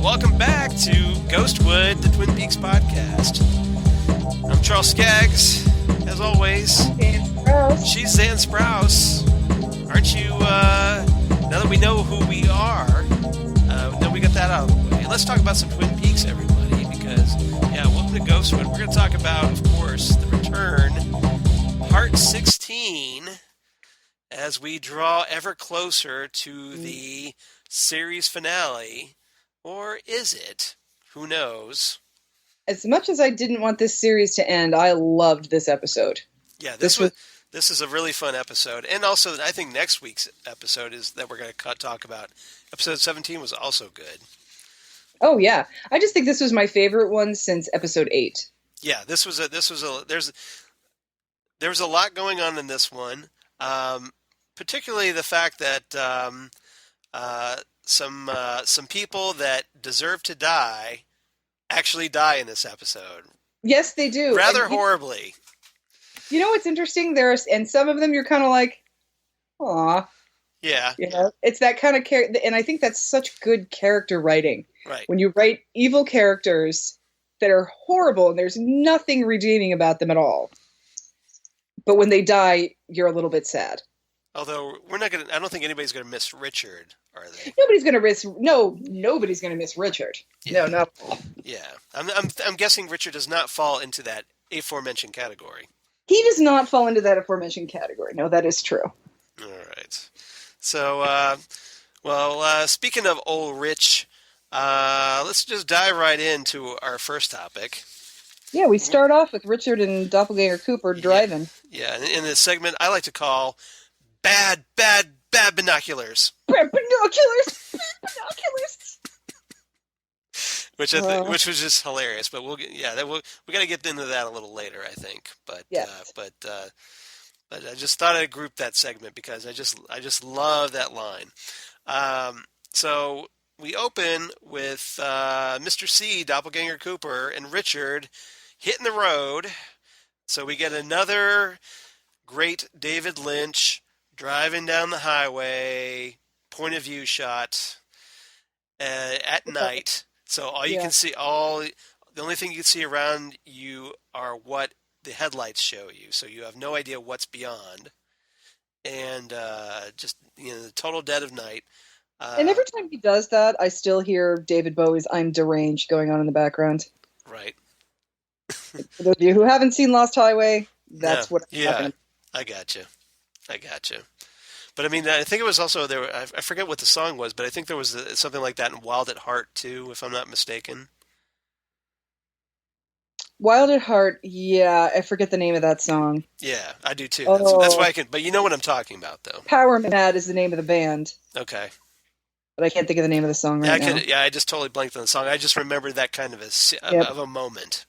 welcome back to Ghostwood, the Twin Peaks podcast. I'm Charles Skaggs, as always. And Sprouse. She's Zan Sprouse. Aren't you, now that we know who we are, now we got that out of the way, let's talk about some Twin Peaks, everybody, because, yeah, welcome to Ghostwood. We're going to talk about, of course, The Return, Part 16, as we draw ever closer to the series finale. Or is it? Who knows? As much as I didn't want this series to end, I loved this episode. Yeah, this is a really fun episode. And also, I think next week's episode is that we're going to talk about. Episode 17 was also good. Oh, yeah. I just think this was my favorite one since episode 8. Yeah, there's a lot going on in this one. Particularly the fact that some people that deserve to die actually die in this episode. Yes, they do. Rather horribly. You know what's interesting? And some of them you're kind of like, aw. Yeah. You know, it's that kind of character, and I think that's such good character writing. Right. When you write evil characters that are horrible and there's nothing redeeming about them at all. But when they die, you're a little bit sad. Although I don't think anybody's going to miss Richard, are they? Nobody's going to miss Richard. Yeah. No. Yeah. I'm guessing Richard does not fall into that aforementioned category. He does not fall into that aforementioned category. No, that is true. All right. So, speaking of old Rich, let's just dive right into our first topic. Yeah, we start off with Richard and Doppelganger Cooper driving. Yeah, in this segment I like to call Bad Binoculars. Bad Binoculars! Which was just hilarious, but we got to get into that a little later, I think. But yes. But I just thought I'd group that segment because I just love that line. So we open with Mr. C, Doppelganger Cooper, and Richard hitting the road. So we get another great David Lynch driving down the highway, point of view shot at night. So all you can see, the only thing you can see around you are what the headlights show you. So you have no idea what's beyond, and just the total dead of night. And every time he does that, I still hear David Bowie's "I'm Deranged" going on in the background. Right. For those of you who haven't seen Lost Highway, that's what happened. I got you. But I mean, I think it was also there. I forget what the song was, but I think there was something like that in Wild at Heart too, if I'm not mistaken. Wild at Heart, yeah, I forget the name of that song. Yeah, I do too. That's why I can. But you know what I'm talking about, though. Power Mad is the name of the band. Okay. But I can't think of the name of the song right now. I just totally blanked on the song. I just remembered that kind of of a moment.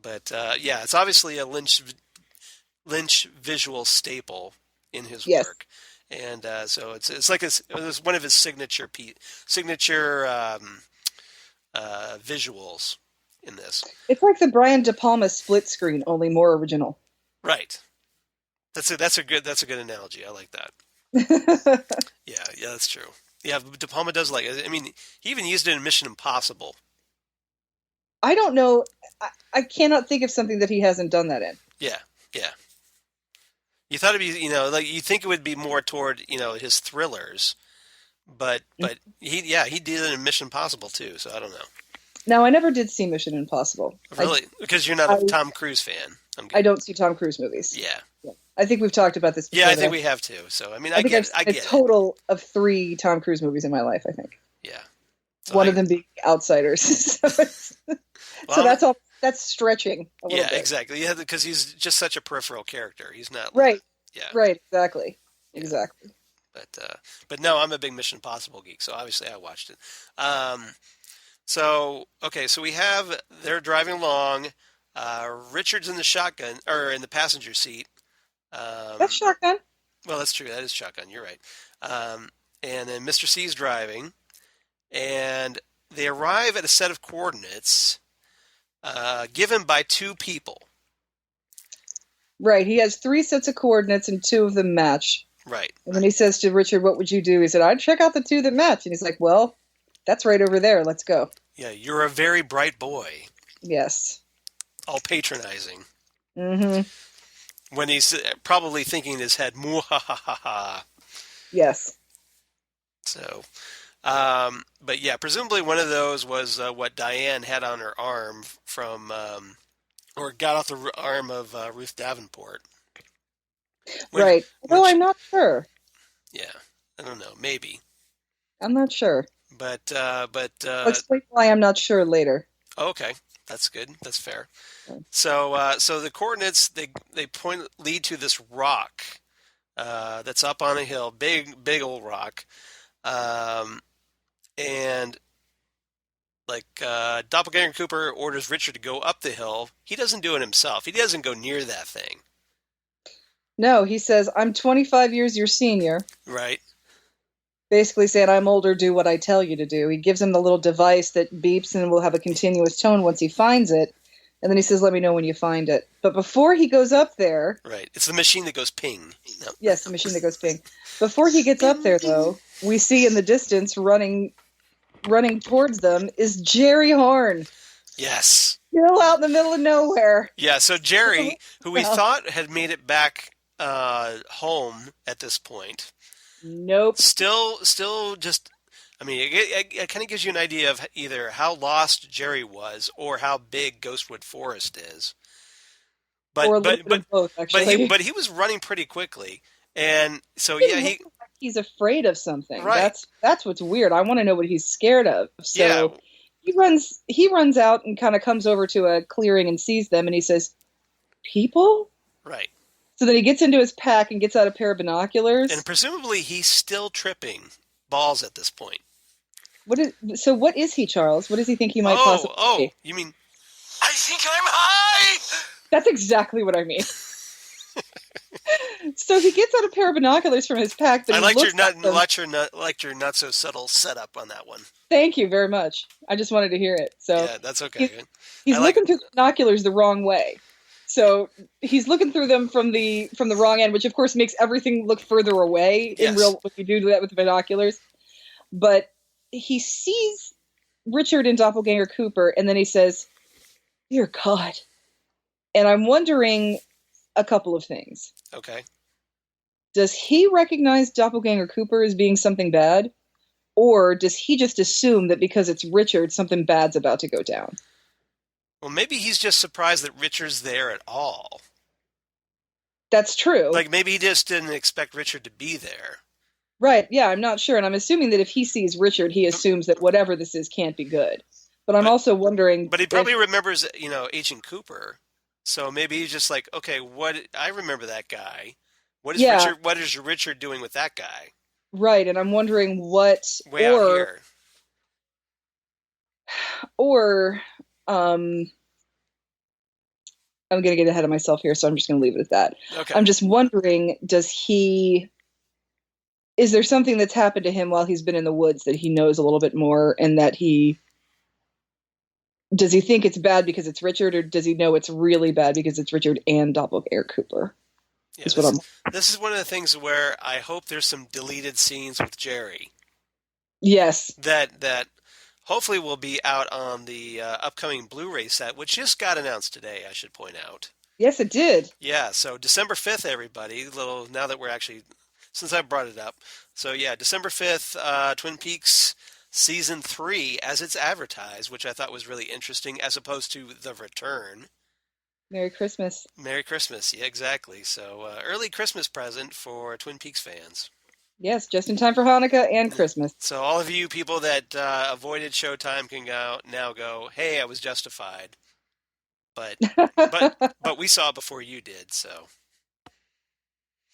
But it's obviously a Lynch visual staple in his work, and so it's like it was one of his signature visuals in this. It's like the Brian De Palma split screen, only more original. Right. That's a good analogy. I like that. Yeah, that's true. Yeah, De Palma does he even used it in Mission Impossible. I don't know. I cannot think of something that he hasn't done that in. Yeah. You thought it'd be, you think it would be more toward, his thrillers, but he did it in Mission Impossible too. So I don't know. No, I never did see Mission Impossible. Really? Because you're not a Tom Cruise fan. I don't see Tom Cruise movies. Yeah. I think we've talked about this before. Yeah, I think we have too. So, I mean, I get a total of 3 Tom Cruise movies in my life, I think. Yeah. So one of them being Outsiders. So that's all. That's stretching a little bit. Exactly. Yeah, because he's just such a peripheral character. He's not right. Yeah. Right. Exactly. Yeah. Exactly. But no, I'm a big Mission Impossible geek, so obviously I watched it. So they're driving along. Richard's in the shotgun or in the passenger seat. That's shotgun. Well, that's true. That is shotgun. You're right. And then Mr. C's driving, and they arrive at a set of coordinates given by 2 people. Right. He has 3 sets of coordinates and 2 of them match. Right. And then he says to Richard, "What would you do?" He said, "I'd check out the 2 that match." And he's like, "Well, That's right over there. Let's go. Yeah, you're a very bright boy. Yes. All patronizing. Mm-hmm. When he's probably thinking in his head, "Muhahaha." Yes. So, but yeah, presumably one of those was what Diane had on her arm from, or got off the arm of Ruth Davenport. When, Right. when No, she, I'm not sure. yeah, I don't know, maybe. I'm not sure. I'll But explain why I'm not sure later. okay, that's good. That's fair. So the coordinates they lead to this rock that's up on a hill, big old rock, um, and like Doppelganger Cooper orders Richard to go up the hill. He doesn't do it himself. He doesn't go near that thing. No, he says, I'm 25 years your senior. Right. Basically saying, I'm older, do what I tell you to do. He gives him the little device that beeps and will have a continuous tone once he finds it. And then he says, let me know when you find it. But before he goes up there, Right. It's the machine that goes ping. No. yes, the machine that goes ping. Before he gets up there, though, we see in the distance running towards them is Jerry Horne. Yes. Still out in the middle of nowhere. Yeah. So Jerry, who we Well, thought had made it back home at this point, nope. still just. I mean, it kind of gives you an idea of either how lost Jerry was or how big Ghostwood Forest is. Or a But little but bit but of both, but he actually. but he was running pretty quickly, and so He yeah, looks he like he's afraid of something. right, That's what's weird. I want to know what he's scared of. yeah, So he runs out and kind of comes over to a clearing and sees them and he says, "People?" right, So then he gets into his pack and gets out a pair of binoculars. and presumably he's still tripping balls at this point. What is he, Charles? What does he think he might possibly be? You mean I think I'm high? That's exactly what I mean. So he gets out a pair of binoculars from his pack, but I he liked looks at them. liked your not so subtle setup on that one. Thank you very much. I just wanted to hear it. So Yeah, that's he's, okay. he's I like looking through the binoculars the wrong way. So he's looking through them from the wrong end, which of course makes everything look further away in yes, real when you do that with the binoculars. But he sees Richard and Doppelganger Cooper, and then he says, "Dear God." And I'm wondering a couple of things. okay. Does he recognize Doppelganger Cooper as being something bad? Or does he just assume that because it's Richard, something bad's about to go down? Well, maybe he's just surprised that Richard's there at all. That's true. Like maybe he just didn't expect Richard to be there. Right, yeah, I'm not sure. And I'm assuming that if he sees Richard, he assumes that whatever this is can't be good. But I'm also wondering But he probably remembers, Agent Cooper. So maybe he's just like, okay, I remember that guy. Yeah, What is Richard doing with that guy? right, and I'm wondering what Way out here. or I'm going to get ahead of myself here, so I'm just going to leave it at that. Okay. I'm just wondering, is there something that's happened to him while he's been in the woods that he knows a little bit more, and that does he think it's bad because it's Richard, or does he know it's really bad because it's Richard and Doppelganger Cooper? Yeah, Is what I'm. this is one of the things where I hope there's some deleted scenes with Jerry Yes. that hopefully will be out on the upcoming Blu-ray set, which just got announced today, I should point out. Yes, it did. Yeah, so December 5th, everybody. Now that we're actually, since I brought it up. So yeah, December 5th, Twin Peaks Season 3 as it's advertised, which I thought was really interesting as opposed to The Return. Merry Christmas. Merry Christmas, yeah, exactly. So early Christmas present for Twin Peaks fans. Yes, just in time for Hanukkah and Christmas. So all of you people that avoided Showtime can now go, hey, I was justified. But but we saw it before you did, so.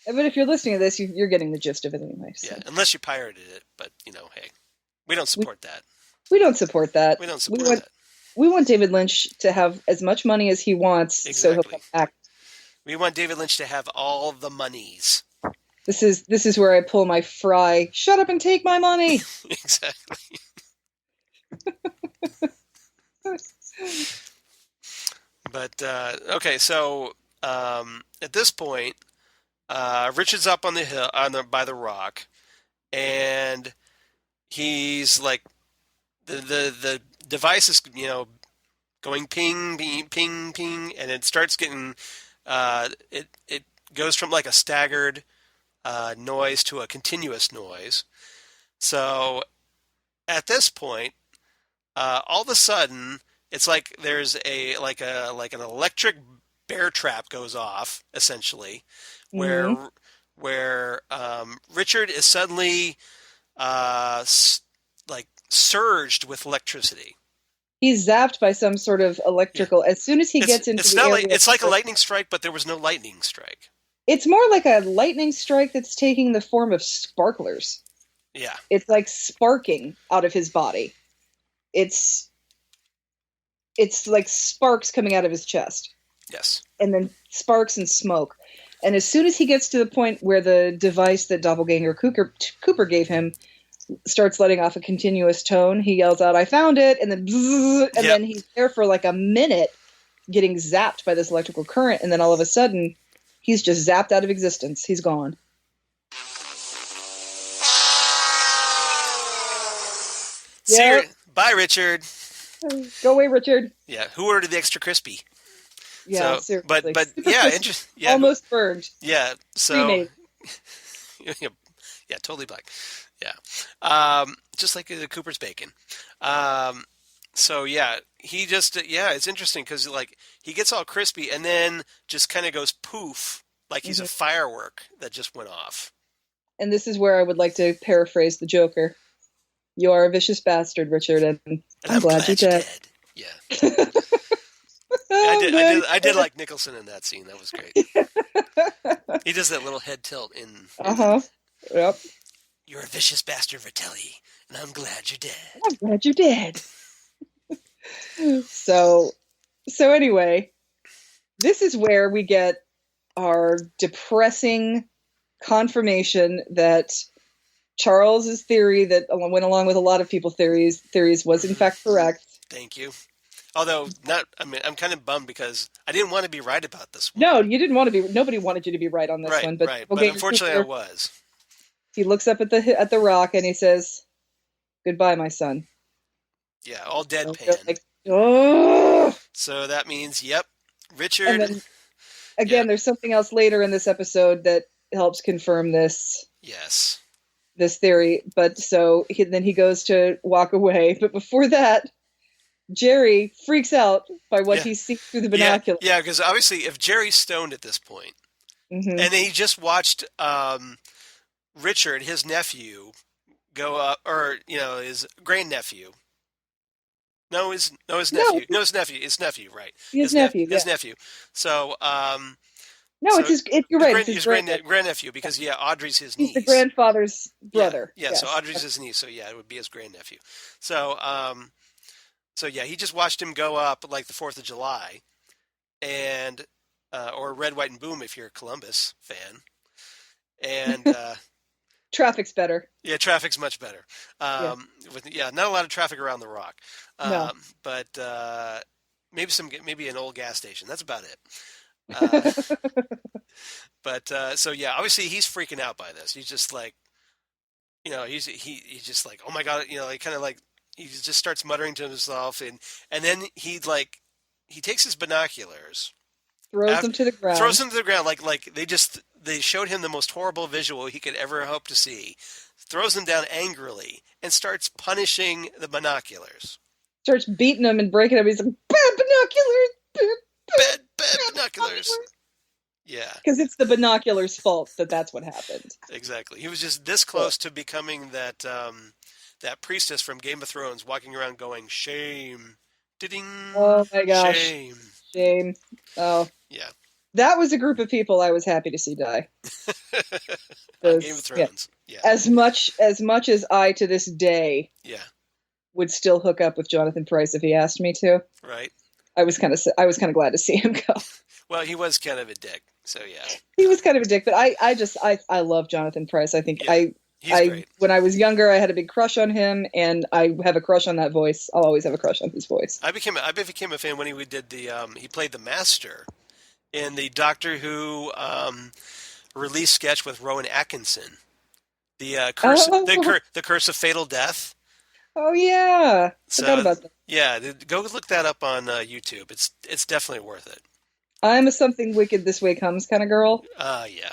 But if you're listening to this, you're getting the gist of it anyway. So. Yeah, unless you pirated it, but hey, we don't support that. We don't support that. We don't support that. We want David Lynch to have as much money as he wants, Exactly. so he'll come back. We want David Lynch to have all the monies. This is where I pull my Fry. Shut up and take my money. Exactly. But okay, so at this point, Richard's up on the hill, by the rock, and he's like the device is going ping ping ping ping, and it starts getting it goes from like a staggered noise to a continuous noise. So at this point, all of a sudden, it's like there's like an electric bear trap goes off essentially, Hmm. where Richard is suddenly like surged with electricity. He's zapped by some sort of Yeah, electrical. As soon as he gets into it's the not like area, it's like a lightning strike, but there was no lightning strike. it's more like a lightning strike that's taking the form of sparklers. Yeah. It's like sparking out of his body. It's it's like sparks coming out of his chest, Yes. and then sparks and smoke. And as soon as he gets to the point where the device that Doppelganger Cooper gave him starts letting off a continuous tone, he yells out, "I found it!" And then bzzz, and Yep. then he's there for like a minute getting zapped by this electrical current, and then all of a sudden he's just zapped out of existence. He's gone. See you. Yep. Bye, Richard. Go away, Richard. Yeah. Who ordered the extra crispy? Yeah, So, seriously. but Super yeah, crispy, interesting. Yeah. almost burned. Yeah. So, Cremated. yeah, totally black. Yeah. Just like the Cooper's bacon. So yeah, he just yeah, it's interesting because like he gets all crispy and then just kind of goes poof, like he's a Hmm. firework that just went off. And this is where I would like to paraphrase the Joker. You are a vicious bastard, Richard, and And I'm I'm glad you're glad you're dead. dead. Yeah. I'm glad I did you're like Nicholson in that scene. That was great. dead. He does that little head tilt in. Uh-huh. Yep. You're a vicious bastard, Vitelli, and I'm glad you're dead. I'm glad you're dead. So anyway, this is where we get our depressing confirmation that Charles's theory that went along with a lot of people's theories was in fact correct. Thank you. Although not, I mean, I'm kind of bummed because I didn't want to be right about this one. No, you didn't want to be. Nobody wanted you to be right on this Right, one, but right. But okay, unfortunately, I was. he looks up at the rock and he says, "Goodbye, my son." Yeah, all And we're deadpan. like, oh. So that means, yep, And Richard. then Yeah, again, there's something else later in this episode that helps confirm yes. this theory. But then he goes to walk away. But before that, Jerry freaks out by what Yeah, he sees through the yeah, binocular. yeah. Because obviously, if Jerry's stoned at this point, Hmm. and then he just watched Richard, his nephew, go up, or his grandnephew. No, his No, nephew. No, his nephew. Right, his nephew. Yeah. his nephew. So, No, so you're right. It's his granddad. grandnephew because yeah, Audrey's his He's the niece. grandfather's Yeah, brother. yeah. So Yes. Audrey's his niece. So yeah, it would be his grandnephew. So, so yeah, he just watched him go up like the 4th of July, and or Red, White, and Boom if you're a Columbus fan, and Traffic's better. yeah, traffic's much better. Yeah. Not a lot of traffic around the Rock, No. but maybe an old gas station. That's about it. Uh, but so yeah, obviously he's freaking out by this. He's just like, he's just like, oh my god, he kind of like he just starts muttering to himself, and then he takes his binoculars, Throws them to the throws ground. them to the ground like they showed him the most horrible visual he could ever hope to see. Throws them down angrily and starts punishing the binoculars. Starts beating them and breaking them. He's like, bad binoculars. Bad binoculars. Yeah, Because it's the binoculars' fault that's what happened. exactly. He was just this close to becoming that priestess from Game of Thrones, walking around going shame, ding, Oh my gosh. shame. Shame. Oh. Yeah, That was a group of people I was happy to see die. on Game of 'Cause, yeah, Thrones. Yeah, as I to this day yeah, would still hook up with Jonathan Pryce if he asked me to. right. I was kind of glad to see him go. Well, he was kind of a dick, so yeah, He was kind of a dick, but I love Jonathan Pryce. I think yeah. He's great. when I was younger, I had a big crush on him, and I have a crush on that voice. I'll always have a crush on his voice. I became a fan when he did he played the Master in the Doctor Who release sketch with Rowan Atkinson. The Oh, the curse of fatal death. Oh yeah, forgot So about that. yeah, go look that up on YouTube. It's definitely worth it. I'm a something wicked this way comes kind of girl, Yeah.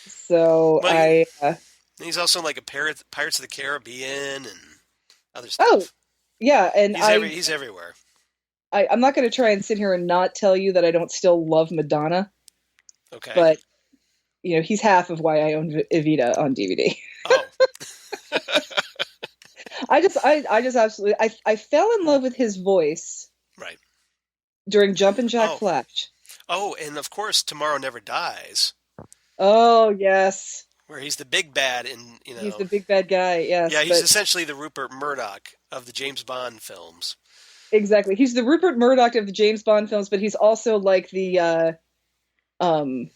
so Well, I. he's also like a Pirates of the Caribbean and other Oh stuff. yeah, and He's everywhere. I'm not going to try and sit here and not tell you that I don't still love Madonna, Okay. but he's half of why I own Evita on DVD. Oh, I just absolutely I fell in love with his voice right. during Jumpin' Jack Oh, Flash. oh, and of course, Tomorrow Never Dies, Oh yes, where he's the big bad in, he's the big bad guy. Yes, yeah, he's but essentially the Rupert Murdoch of the James Bond films. exactly, he's the Rupert Murdoch of the James Bond films, but he's also like the um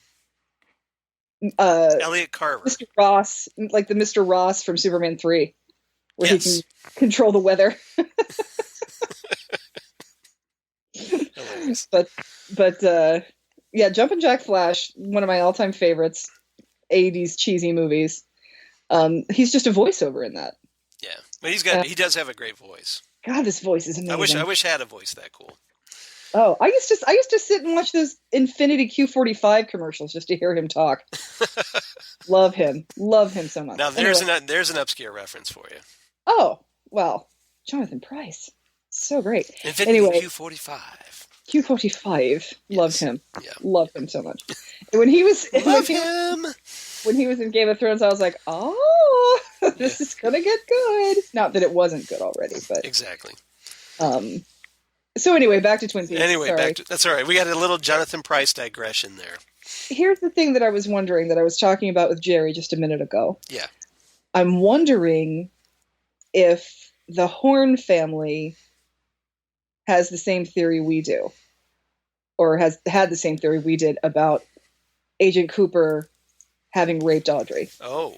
Elliot Carver. Mr. Ross, like the Mr. Ross from Superman 3, where he can Yes. control the weather. Hilarious. But yeah, Jumpin' Jack Flash, one of my all-time favorites, 80s cheesy movies. He's just a voiceover in that. Yeah. But he does have a great voice. God, this voice is amazing. I wish I had a voice that cool. Oh, I used to sit and watch those Infinity Q45 commercials just to hear him talk. Love him so much. Now Anyway. there's an obscure reference for you. Oh, well, Jonathan Pryce. So great. Infinity Anyway, Q45. Q45. Loved Yes. him. Yeah. Loved him so much. And when he was Love him. when he was in Game of Thrones, I was like, oh, this Yeah. is gonna get good. Not that it wasn't good already, but Exactly. so anyway, back to Twin Peaks. Anyway, Sorry. that's all right. We got a little Jonathan Pryce digression there. Here's the thing that I was wondering, that I was talking about with Jerry just a minute ago. Yeah. I'm wondering if the Horne family has the same theory we do, or has had the same theory we did about Agent Cooper having raped Audrey. Oh,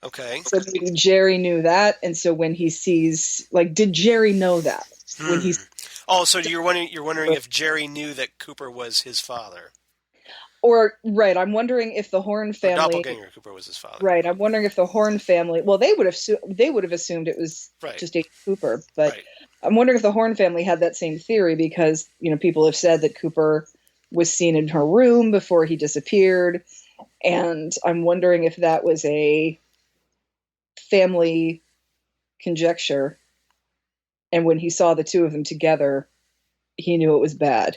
okay. So maybe Jerry knew that, and so when he sees, like, did Jerry know that when he's Oh, so you're wondering if Jerry knew that Cooper was his father, or right? I'm wondering if the Horne or family, doppelganger Cooper was his father. right? I'm wondering if the Horne family. Well, they would have assumed it was Right. just Agent Cooper, but Right. I'm wondering if the Horne family had that same theory because people have said that Cooper was seen in her room before he disappeared, and I'm wondering if that was a family conjecture, and when he saw the two of them together, he knew it was bad.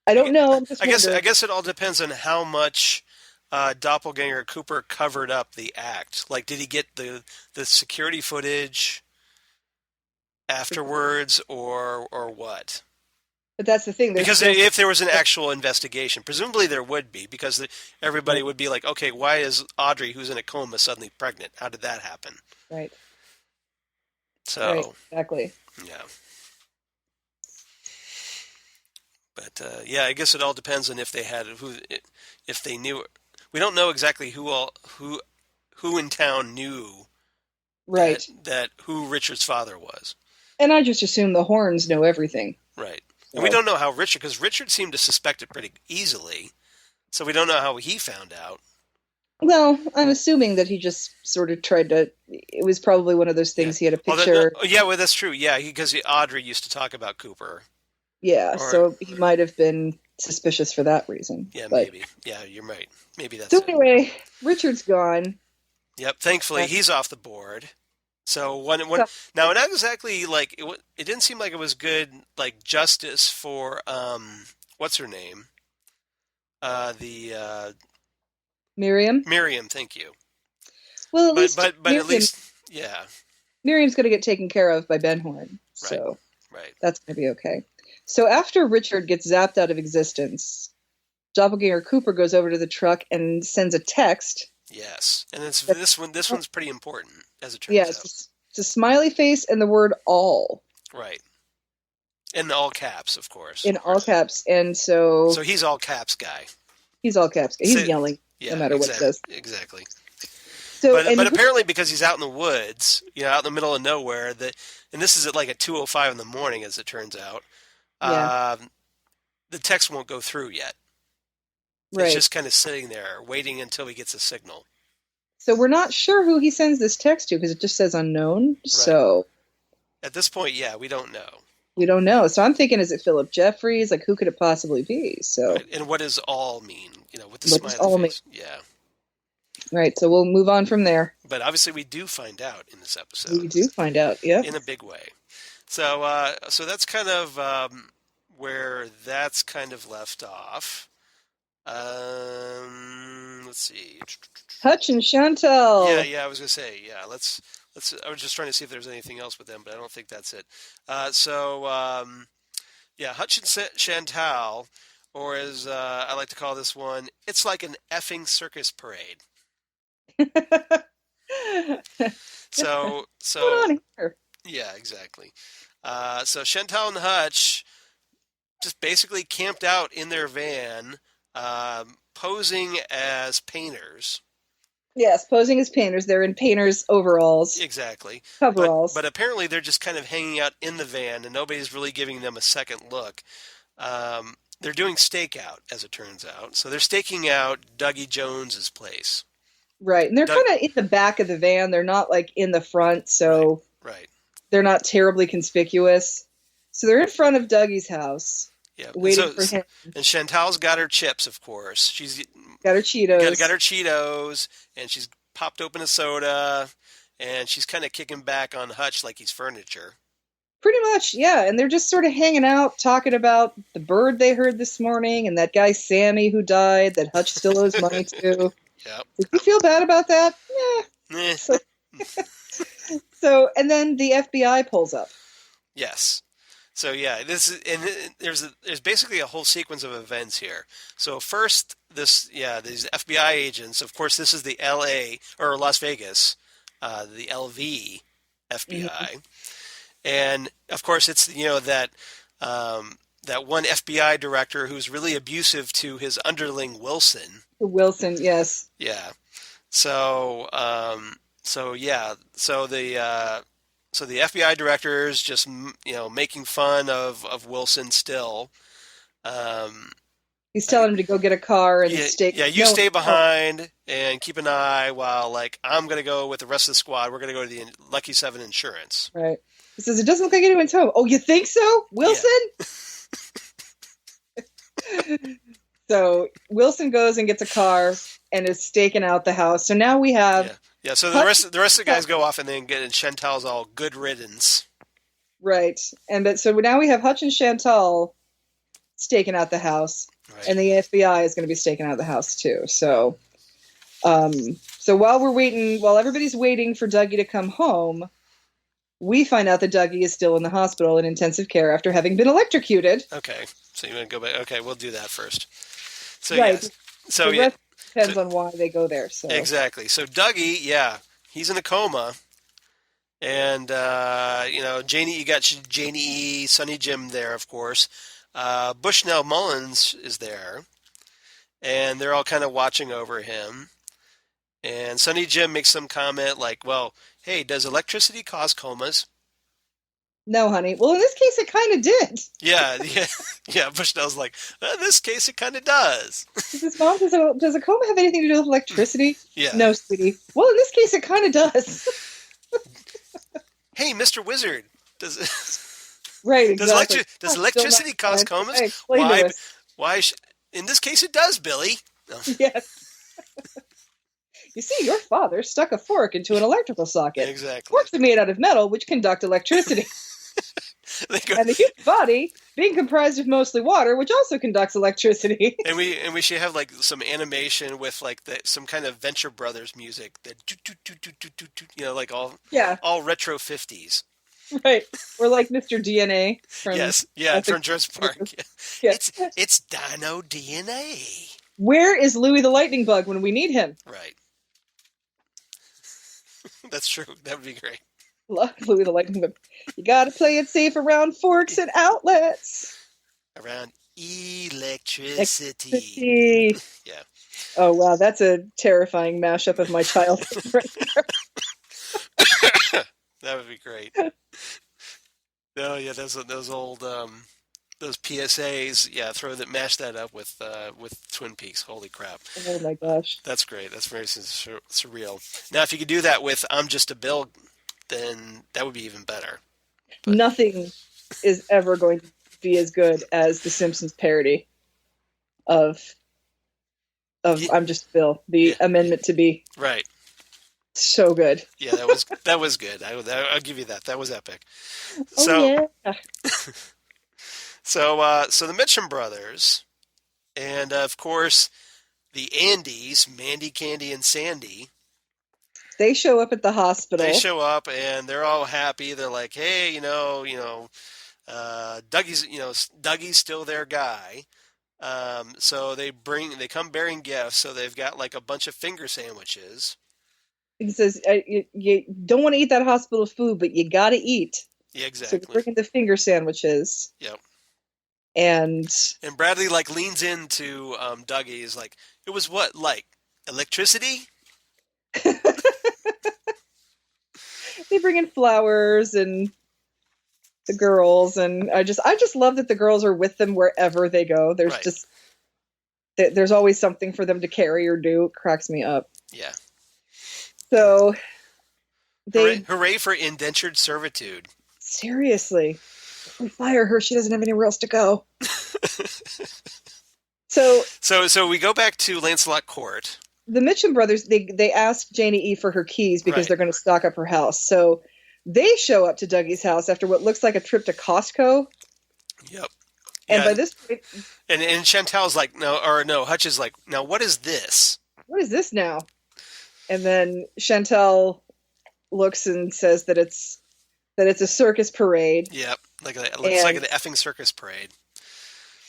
I don't know. I'm just I wondering. guess it all depends on how much doppelganger Cooper covered up the act. Like, did he get the security footage afterwards, or what? But that's the thing. Because if there was an actual investigation, presumably there would be, because everybody would be like, okay, why is Audrey, who's in a coma, suddenly pregnant? How did that happen? Right. So, Right. Exactly. yeah. But yeah, I guess it all depends on if they had if they knew. We don't know exactly who in town knew Right. that who Richard's father was. And I just assume the Horns know everything. Right. So. And we don't know how Richard, because Richard seemed to suspect it pretty easily, so we don't know how he found out. Well, I'm assuming that he just sort of tried to. It was probably one of those things. He had a picture. Well, that's true. Yeah, because Audrey used to talk about Cooper. Yeah, so he might have been suspicious for that reason. Yeah, but. maybe. Yeah, you're right. Maybe that's So it. anyway, Richard's gone. Yep. Thankfully, he's off the board. So now, not exactly like it didn't seem like it was good, like, justice for what's her name, Miriam. Miriam. Thank you. Well, at least, yeah. Miriam's going to get taken care of by Ben Horne, so right. That's going to be okay. So after Richard gets zapped out of existence, Doppelganger Cooper goes over to the truck and sends a text. Yes, and this one's pretty important, as it turns out. It's a smiley face and the word "all." Right. In all caps, of course. In all caps, and so he's all caps guy. He's all caps guy. He's yelling, no matter what it says. Exactly. So, but apparently, because he's out in the woods, out in the middle of nowhere, and this is at like at 2:05 in the morning, as it turns out. The text won't go through yet. Right. It's just kind of sitting there, waiting until he gets a signal. So we're not sure who he sends this text to because it just says unknown. Right. So At this point, yeah, we don't know. We don't know. So I'm thinking, is it Philip Jeffries? Like, who could it possibly be? So Right. And what does all mean? With the what does smiley all mean? face. Yeah. Right. So we'll move on from there. But obviously, we do find out in this We episode do find out. Yep. in a big way. So that's kind of where that's kind of left off. Let's see. Hutch and Yeah, Chantal. yeah. I was gonna say, yeah. Let's. I was just trying to see if there's anything else with them, but I don't think that's it. Yeah, Hutch and Chantal, or as I like to call this one, it's like an effing circus parade. So, What's going so on here? yeah, exactly. So Chantal and Hutch just basically camped out in their van, posing as painters. Yes, posing as painters. They're in painters' overalls, Exactly. But coveralls. but apparently they're just kind of hanging out in the van, and nobody's really giving them a second look. They're doing stakeout, as it turns out. So they're staking out Dougie Jones's place. Right. And they're Doug, kind of in the back of the van. They're not like in the front, right, so right. they're not terribly conspicuous. So they're in front of Dougie's house, Yeah. waiting for him. And Chantal's got her chips, of course. She's Got her Cheetos. got her Cheetos, and she's popped open a soda, and she's kind of kicking back on Hutch like he's furniture. Pretty much, yeah. And they're just sort of hanging out, talking about the bird they heard this morning and that guy Sammy who died that Hutch still owes money to. Yep. Did you feel bad about that? Yeah. Eh. So, and then the FBI pulls up. Yes. So yeah, there's basically a whole sequence of events here. So first, these FBI agents. Of course, this is the L.A. or Las Vegas, the LV Mm-hmm. FBI, and of course it's that one FBI director who's really abusive to his underling Wilson. Wilson, yes. Yeah. So so yeah, so the FBI director is just making fun of Wilson still. Um, He's like, telling him to go get a car and yeah, stay. yeah, you No, stay no. behind and keep an eye while like I'm gonna go with the rest of the squad. We're gonna go to the Lucky Seven Insurance. Right. He says, it doesn't look like anyone's home. Oh, you think so, Yeah, Wilson? So Wilson goes and gets a car and is staking out the house. So now we have yeah, yeah. So Hutch, the rest of the guys go off and then get and Chantal's all good riddance. right, so now we have Hutch and Chantal staking out the house, Right. and the FBI is going to be staking out the house too. So, um, so while everybody's waiting for Dougie to come home, we find out that Dougie is still in the hospital in intensive care after having been electrocuted. Okay. So you want to go back? Okay, we'll do that first. So Right. yes. So The yeah. rest depends So, on why they go there. So exactly. So Dougie, yeah, he's in a coma. And Janie, you got Janie E, Sonny Jim there, of course. Bushnell Mullins is there, and they're all kind of watching over him. And Sonny Jim makes some comment like, "Well, hey, does electricity cause comas?" no, honey. Well, in this case, it kind of did. Yeah, yeah, yeah. Bushnell's like, well, in this case, it kind of does. He says, Mom, does a coma have anything to do with electricity? Yeah. No, sweetie. Well, in this case, it kind of does. Hey, Mr. Wizard, does Right, exactly. does Oh, still not electricity cause fine. comas? Okay, explain to Why? us. Why? In this case, it does, Billy. No. Yes. You see, your father stuck a fork into an electrical socket. Exactly. Forks are made out of metal, which conduct electricity. They go, And the human body, being comprised of mostly water, which also conducts electricity. and we should have like some animation with like some kind of Venture Brothers music that like Yeah, all retro 50s. right. Or like Mr. DNA from Yes, yeah, I think- from Jurassic Park. Yeah. Yeah. It's Dino DNA. Where is Louis the Lightning Bug when we need him? Right. That's true. That would be great. Love Louis the Lightning Bug. You gotta play it safe around forks and outlets. Around electricity. Electricity. Yeah. Oh wow, that's a terrifying mashup of my childhood. That would be great. Oh yeah, those old those PSAs. Yeah, mash that up with Twin Peaks. Holy crap, Oh my gosh. that's great. That's very surreal. Now, if you could do that with "I'm Just a Bill," then that would be even better. But Nothing is ever going to be as good as the Simpsons parody of yeah, I'm Just Bill, yeah, the amendment to be. right. So good. Yeah, that was good. I'll give you that. That was epic. Oh So yeah. so the Mitchum brothers, and of course the Andys, Mandy, Candy, and Sandy. They show up at the They hospital. show up and they're all happy. They're like, hey, Dougie's, Dougie's still their guy. So they come bearing gifts. So they've got like a bunch of finger sandwiches. He says, you don't want to eat that hospital food, but you got to eat. Yeah, So we exactly. bring in the finger sandwiches. Yep. And And Bradley like leans into Dougie. Is like, it was what, like electricity? they bring in flowers and the girls. And I just love that the girls are with them wherever they go. Right. There's always something for them to carry or do. It cracks me up. Yeah. So Hooray, they hooray for indentured servitude. seriously, if we fire her, she doesn't have anywhere else to go. So So we go back to Lancelot Court. the Mitchum brothers, they ask Janie E for her keys because Right. they're going to stock up her house. So they show up to Dougie's house after what looks like a trip to Costco. Yep. And Yeah. by this point, And Chantal's like, no, Hutch is like, now what is this? what is this now? And then Chantal looks and says that it's a circus parade. Yep. It looks like an effing circus parade.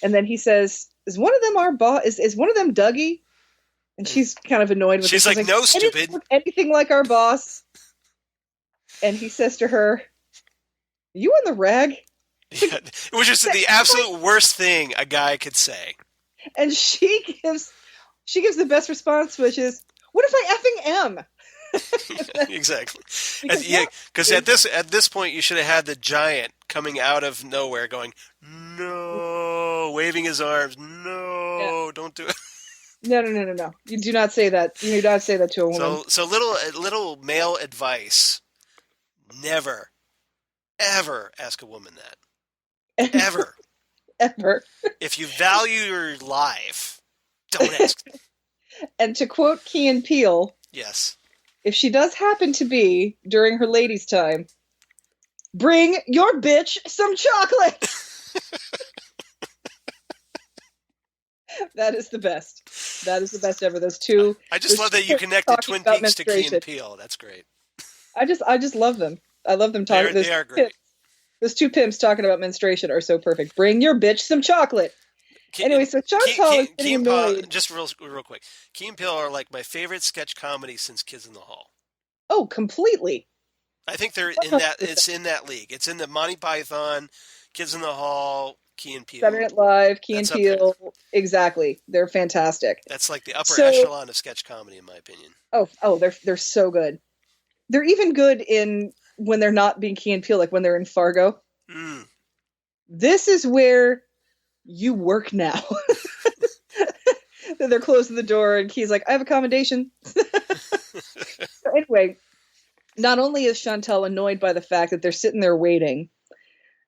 And then he says, "Is one of them our boss? Is one of them Dougie?" And she's kind of annoyed with She's it. like, no, "I didn't stupid." look anything like our boss. And he says to her, "You in the rag?" Yeah, it was just the absolute worst thing a guy could say. And she gives the best response, which is, "What if I effing am?" Exactly. Because Yeah, because at this point you should have had the giant coming out of nowhere, going, "No," waving his arms. No, yeah. don't do it. No. You do not say that. You do not say that to a woman. So little male advice: never, ever ask a woman that. Ever. Ever. If you value your life, don't ask. And to quote Key and Peele, Yes. if she does happen to be during her ladies' time, bring your bitch some chocolate. That is the best. That is the best ever. Those two. I just love that you connected Twin Peaks to Key and Peele. That's great. I just love them. I love them talking. They are great. Those two pimps talking about menstruation are so perfect. Bring your bitch some chocolate. Anyway, so Chantal is getting annoyed. Just real quick. Key and Peele are like my favorite sketch comedy since Kids in the Hall. Oh, completely. I think they're in that. It's in that league. It's in the Monty Python, Kids in the Hall, Key and Peele. Saturday Night Live, Key and Peele. Exactly. They're fantastic. That's like the upper echelon of sketch comedy, in my opinion. Oh, they're so good. They're even good in when they're not being Key and Peele, like when they're in Fargo. Mm. This is where you work now. They're closing the door, and Key's like, "I have accommodation." So anyway, not only is Chantal annoyed by the fact that they're sitting there waiting,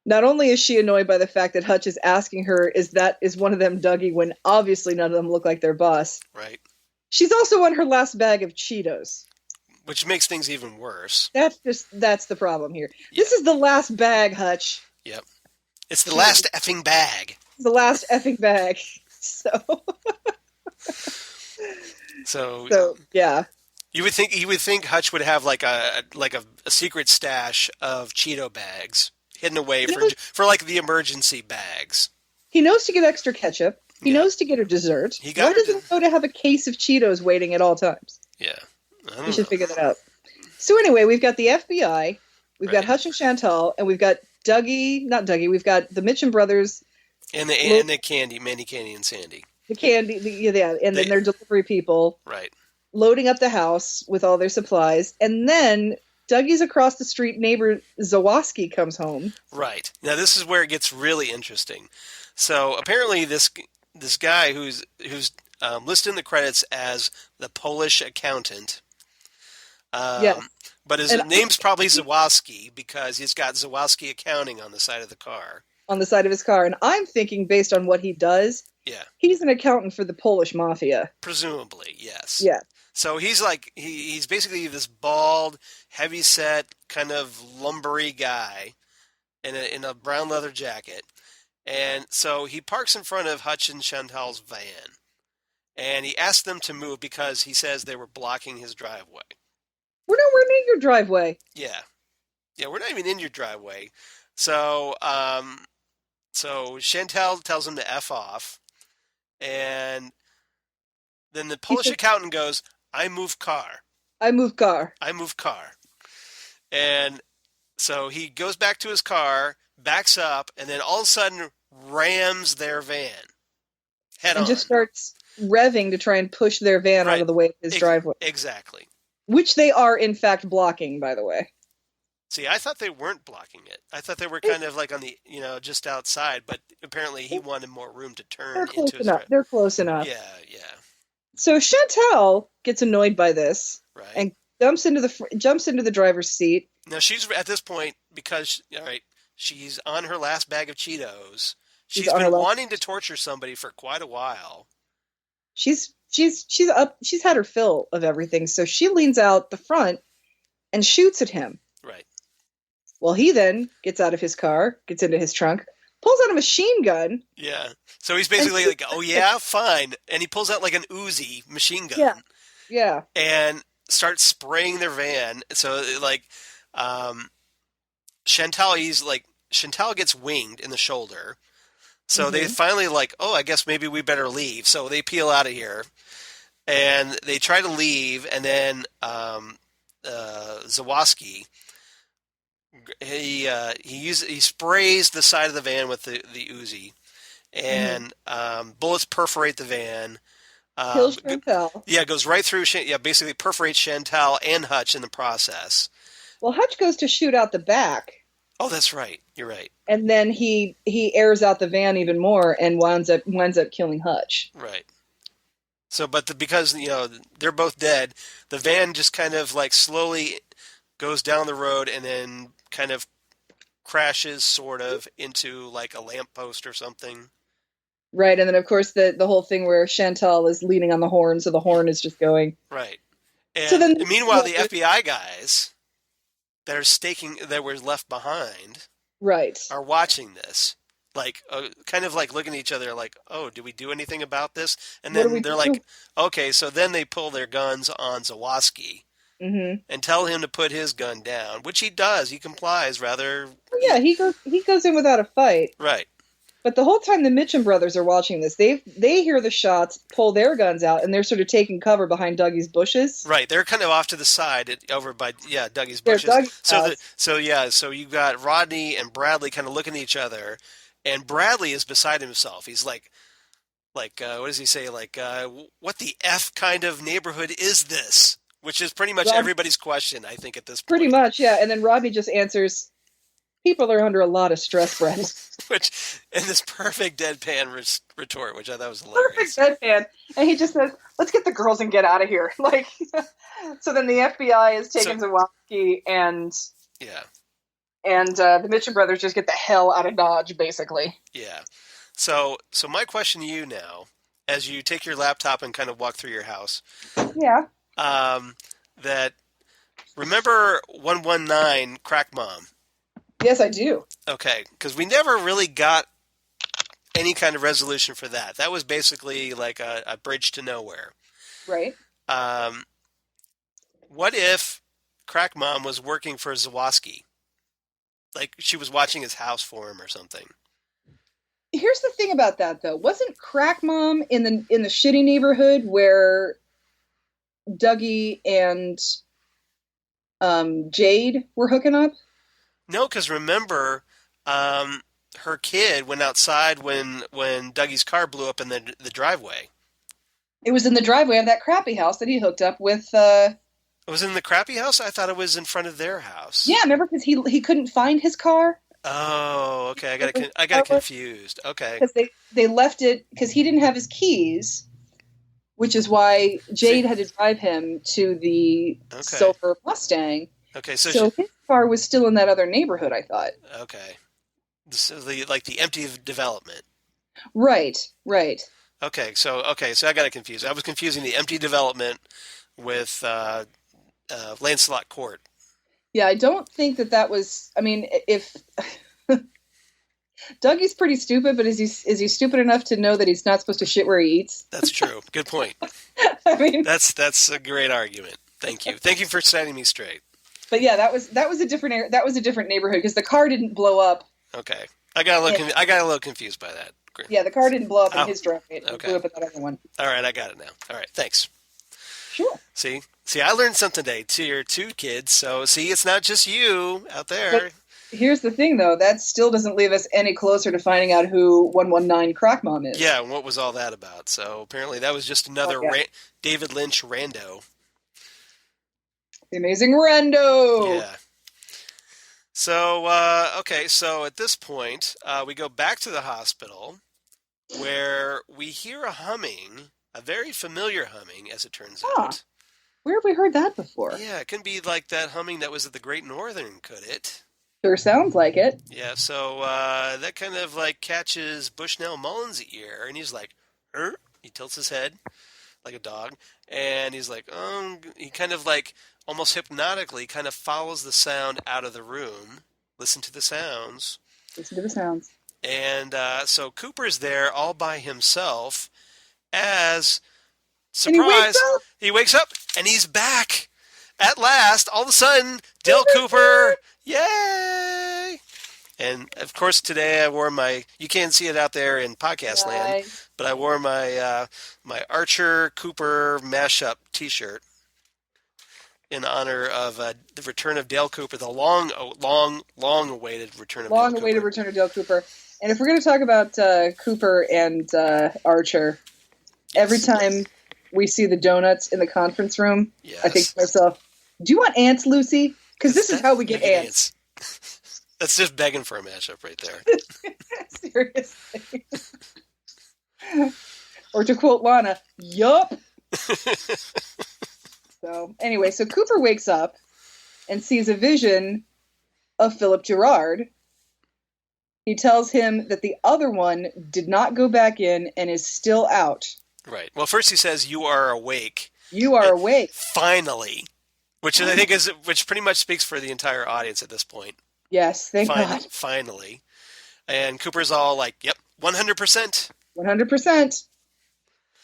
not only is she annoyed by the fact that Hutch is asking her, is one of them Dougie, when obviously none of them look like their boss. Right. She's also on her last bag of Cheetos. Which makes things even worse. That's the problem here. Yeah. This is the last bag, Hutch. Yep. It's the last effing bag. The last effing bag. So yeah. You would think Hutch would have like a secret stash of Cheeto bags hidden away for like the emergency bags. He knows to get extra ketchup. He knows to get her dessert. Why doesn't he know to have a case of Cheetos waiting at all times? Yeah. We should figure that out. So anyway, we've got the FBI, we've got Hutch and Chantal, and we've got not Dougie, we've got the Mitchum brothers. And the Candy, Mandy, Candy, and Sandy. The Candy, then their delivery people. Right. Loading up the house with all their supplies. And then Dougie's across the street neighbor Zawoski comes home. Right. Now this is where it gets really interesting. So apparently this guy who's listed in the credits as the Polish accountant But his And name's probably Zawoski because he's got Zawoski Accounting on the side of the car. on the side of his car, and I'm thinking based on what he does, Yeah, he's an accountant for the Polish mafia. presumably, yes. Yeah. So he's like he's basically this bald, heavy-set, kind of lumbery guy in a brown leather jacket. And so he parks in front of Hutch and Chantal's van. And he asks them to move because he says they were blocking his driveway. We're nowhere near your driveway. Yeah. Yeah, we're not even in your driveway. So, so Chantal tells him to F off. And then the Polish accountant goes, I move car. I move car. I move car. And so he goes back to his car, backs up, and then all of a sudden rams their van head on. And just starts revving to try and push their van out of the way of his driveway. Exactly. Which they are, in fact, blocking, by the way. See, I thought they weren't blocking it. I thought they were kind of like on the, just outside, but apparently he wanted more room to turn into his enough. They're close enough. Yeah, yeah. So Chantal gets annoyed by this and jumps into the driver's seat. Now she's at this point because she's on her last bag of Cheetos. She's been wanting to torture somebody for quite a while. She's had her fill of everything, so she leans out the front and shoots at him. Right. Well, he then gets out of his car, gets into his trunk, pulls out a machine gun. Yeah. So he's basically like, oh yeah, fine. And he pulls out like an Uzi machine gun. Yeah. Yeah. And starts spraying their van. So like, Chantal gets winged in the shoulder. So they finally like, oh, I guess maybe we better leave. So they peel out of here. And they try to leave, and then Zawoski, he sprays the side of the van with the Uzi, and bullets perforate the van. Kills Chantal. Yeah, goes right through. Basically perforates Chantal and Hutch in the process. Well, Hutch goes to shoot out the back. Oh, that's right. You're right. And then he airs out the van even more and winds up killing Hutch. Right. So, but because they're both dead, the van just kind of like slowly goes down the road and then kind of crashes sort of into like a lamppost or something. Right, and then of course the whole thing where Chantal is leaning on the horn, so the horn is just going. Right. And meanwhile, the FBI guys that were left behind, are watching this. Like, kind of like looking at each other like, oh, do we do anything about this? And then they're like, okay, so then they pull their guns on Zawoski and tell him to put his gun down, which he does. He complies rather. Oh, yeah, he goes in without a fight. Right. But the whole time the Mitchum brothers are watching this, they hear the shots, pull their guns out, and they're sort of taking cover behind Dougie's bushes. Right, they're kind of off to the side, over by Dougie's bushes. So you got Rodney and Bradley kind of looking at each other. And Bradley is beside himself. He's like, what does he say? Like, what the F kind of neighborhood is this? Which is pretty much everybody's question, I think, at this point. Pretty much, yeah. And then Rodney just answers, people are under a lot of stress, Brad. Which, in this perfect deadpan retort, which I thought was hilarious. Perfect deadpan. And he just says, let's get the girls and get out of here. Like, so then the FBI is taking Zawoski and... Yeah. And the Mitchum brothers just get the hell out of Dodge, basically. Yeah. So my question to you now, as you take your laptop and kind of walk through your house. Yeah. That, remember 119 Crack Mom? Yes, I do. Okay, because we never really got any kind of resolution for that. That was basically like a bridge to nowhere. Right. What if Crack Mom was working for Zawoski? Like she was watching his house for him or something. Here's the thing about that, though. Wasn't Crack Mom in the shitty neighborhood where Dougie and Jade were hooking up? No, because remember, her kid went outside when Dougie's car blew up in the driveway. It was in the driveway of that crappy house that he hooked up with. It was in the crappy house? I thought it was in front of their house. Yeah, remember because he couldn't find his car. Oh, okay. I got confused. Okay. Because they left it because he didn't have his keys, which is why Jade had to drive him to the silver Mustang. Okay, so So his car was still in that other neighborhood, I thought. okay, so the empty development. Right, right. So I got it confused. I was confusing the empty development with Lancelot Court. Yeah, I don't think that was. I mean, if Dougie's pretty stupid, but is he stupid enough to know that he's not supposed to shit where he eats? That's true. Good point. I mean, That's a great argument. Thank you. Thank you for setting me straight. but yeah, that was a different neighborhood because the car didn't blow up. Okay, I got a little confused by that. Great. Yeah, the car didn't blow up in Oh, his driveway. It okay. blew up in that other one. All right, I got it now. All right, thanks. Sure. See, I learned something today. To your two kids. So see, it's not just you out there. But here's the thing, though. That still doesn't leave us any closer to finding out who 119 Crack Mom is. Yeah, and what was all that about? So apparently that was just another David Lynch rando. The Amazing Rando. Yeah. So, okay, so at this point, we go back to the hospital where we hear a humming, a very familiar humming, as it turns out. Where have we heard that before? Yeah, it couldn't be like that humming that was at the Great Northern, could it? Sure sounds like it. Yeah, so that kind of like catches Bushnell Mullins' ear, and he's like, "Er?" He tilts his head like a dog, and he's like, he kind of like almost hypnotically kind of follows the sound out of the room. Listen to the sounds. Listen to the sounds. And so Cooper's there all by himself as, And surprise, he wakes up and he's back. At last, all of a sudden, Dale Cooper, yay! And of course, today I wore you can't see it out there in podcast land, but I wore my Archer Cooper mashup t-shirt in honor of the return of Dale Cooper, the long-awaited return of Dale Cooper. Long-awaited return of Dale Cooper. And if we're going to talk about Cooper and Archer, every time we see the donuts in the conference room, I think to myself, do you want ants, Lucy? Because this is how we get ants. That's just begging for a mashup right there. Seriously. Or to quote Lana, yup. So anyway, so Cooper wakes up and sees a vision of Philip Gerard. He tells him that the other one did not go back in and is still out. Right. Well, first he says, "You are awake." You are awake. Finally. Which I think which pretty much speaks for the entire audience at this point. Yes, thank God. Finally. And Cooper's all like, "Yep, 100%." 100%.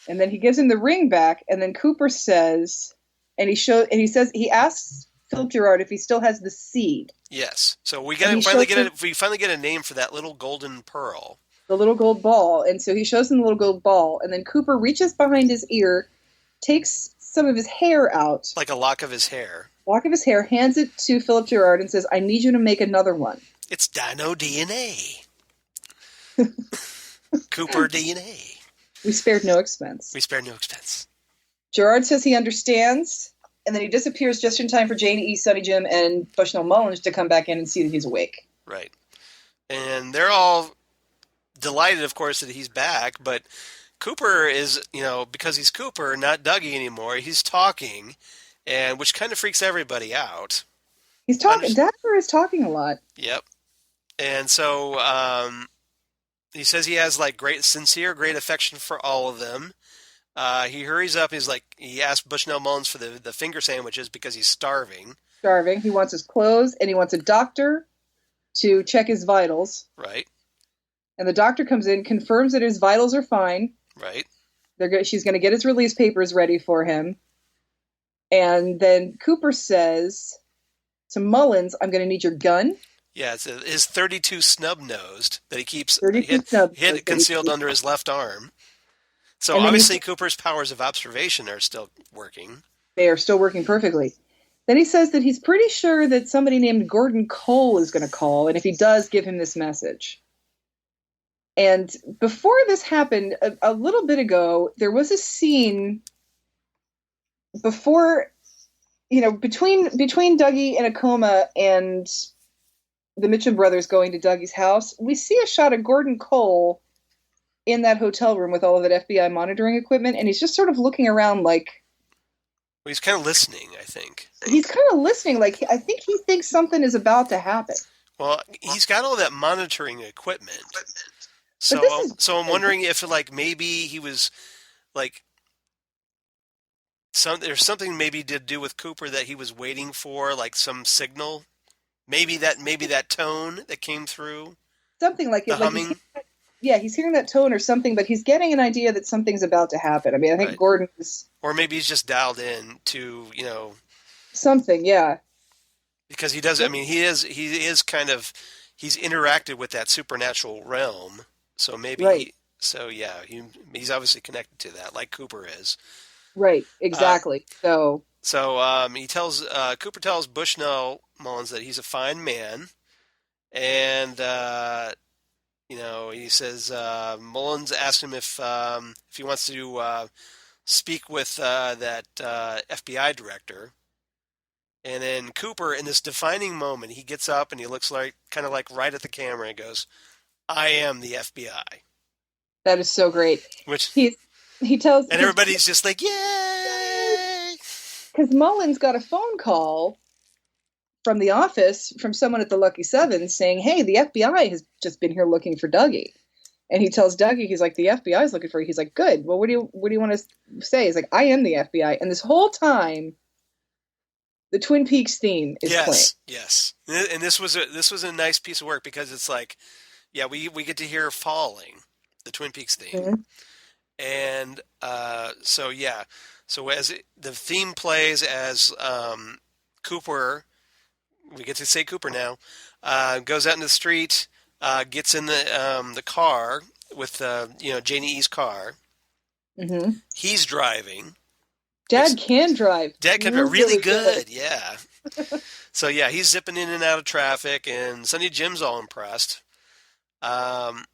And then he gives him the ring back, and then Cooper says, he asks Philip Gerard if he still has the seed. Yes. So we finally get a name for that little golden pearl. The little gold ball. And so he shows him the little gold ball, and then Cooper reaches behind his ear, takes some of his hair out. Like a lock of his hair. Hands it to Philip Gerard and says, "I need you to make another one." It's Dino DNA. Cooper DNA. We spared no expense. Gerard says he understands, and then he disappears just in time for Jane E., Sonny Jim, and Bushnell Mullins to come back in and see that he's awake. Right. And they're all delighted, of course, that he's back, but Cooper is, because he's Cooper, not Dougie anymore, he's talking, and which kind of freaks everybody out. He's talking. Dapper is talking a lot. Yep. And so he says he has like great affection for all of them. He hurries up. He asks Bushnell Mullins for the finger sandwiches because he's starving. He wants his clothes, and he wants a doctor to check his vitals. Right. And the doctor comes in, confirms that his vitals are fine. Right. She's going to get his release papers ready for him. And then Cooper says to Mullins, "I'm going to need your gun." Yeah, it's his 32 snub-nosed that he keeps hid concealed under his left arm. So obviously Cooper's powers of observation are still working. They are still working perfectly. Then he says that he's pretty sure that somebody named Gordon Cole is going to call, and if he does, give him this message. And before this happened, a little bit ago, there was a scene before, between Dougie in a coma and the Mitchum brothers going to Dougie's house. We see a shot of Gordon Cole in that hotel room with all of that FBI monitoring equipment, and he's just sort of looking around like, Well, he's kind of listening, I think. He's kind of listening. Like I think he thinks something is about to happen. Well, he's got all that monitoring equipment. But this So, is so I'm good. wondering if like maybe he was like there's something maybe to do with Cooper that he was waiting for, like some signal. Maybe that tone that came through Something like the it. Like humming, he's hearing that tone or something, but he's getting an idea that something's about to happen. I mean, I think right? Gordon is Or maybe he's just dialed in to something. Yeah. because he does. I mean, he is kind of he's interacted with that supernatural realm, so maybe Right. so yeah, he's obviously connected to that, like Cooper is. Right. Uh, Exactly. So Cooper tells Bushnell Mullins that he's a fine man, and he says Mullins asked him if he wants to speak with that FBI director. And then Cooper, in this defining moment, he gets up and he looks like kind of like right at the camera and goes, "I am the FBI," that is so great. which He's he tells and everybody's just like, "Yay!" because Mullins got a phone call from the office from someone at the Lucky Seven saying, "Hey, the FBI has just been here looking for Dougie." And he tells Dougie, he's like, "The FBI is looking for you." He's like, "Good. Well, what do you want to say?" He's like, "I am the FBI." And this whole time, the Twin Peaks theme is playing. Yes, yes. And this was a nice piece of work because it's like, yeah, we get to hear "Falling," the Twin Peaks theme, Mhm. and so yeah, so the theme plays as Cooper, we get to say Cooper now, goes out in the street, gets in the car with Janie E's car. Mhm. He's driving. Dad can drive Dad kept it really really good. good, yeah. So yeah, he's zipping in and out of traffic, and Sonny Jim's all impressed. Um,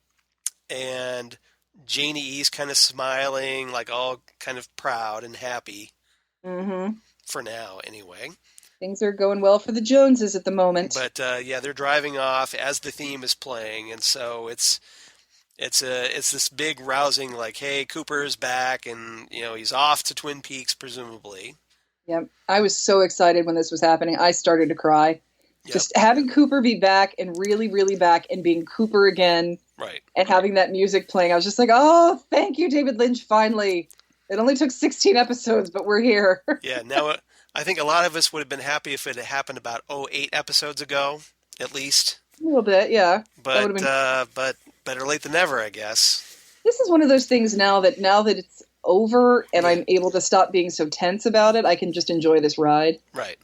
and Janie E's kind of smiling, like all kind of proud and happy Mhm. for now, anyway. Things are going well for the Joneses at the moment. But yeah, they're driving off as the theme is playing, and so it's this big rousing like, hey, Cooper's back, and he's off to Twin Peaks presumably. Yep. I was so excited when this was happening. I started to cry. Yep, Just having Cooper be back and really, really back and being Cooper again right. and having that music playing, I was just like, oh, thank you, David Lynch, finally. It only took 16 episodes, but we're here. A Yeah, now I think a lot of us would have been happy if it had happened about 8 episodes ago, at least. little bit, yeah. That would But have been. better late than never, I guess. This is one of those things now that it's over and Yeah, I'm able to stop being so tense about it, I can just enjoy this ride. right.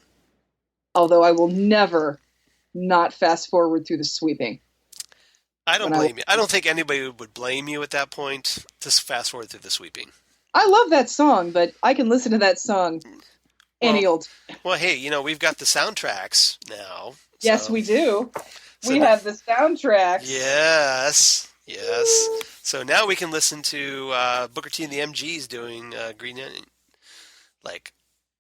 Although I will never not fast forward through the sweeping. I don't When I blame you. I don't think anybody would blame you at that point to fast forward through the sweeping. I love that song, but I can listen to that song Well, any old. well, hey, we've got the soundtracks now, Yes, so we do. so We that, have the soundtracks. yes, yes. So now we can listen to Booker T and the MGs doing Green Onion, like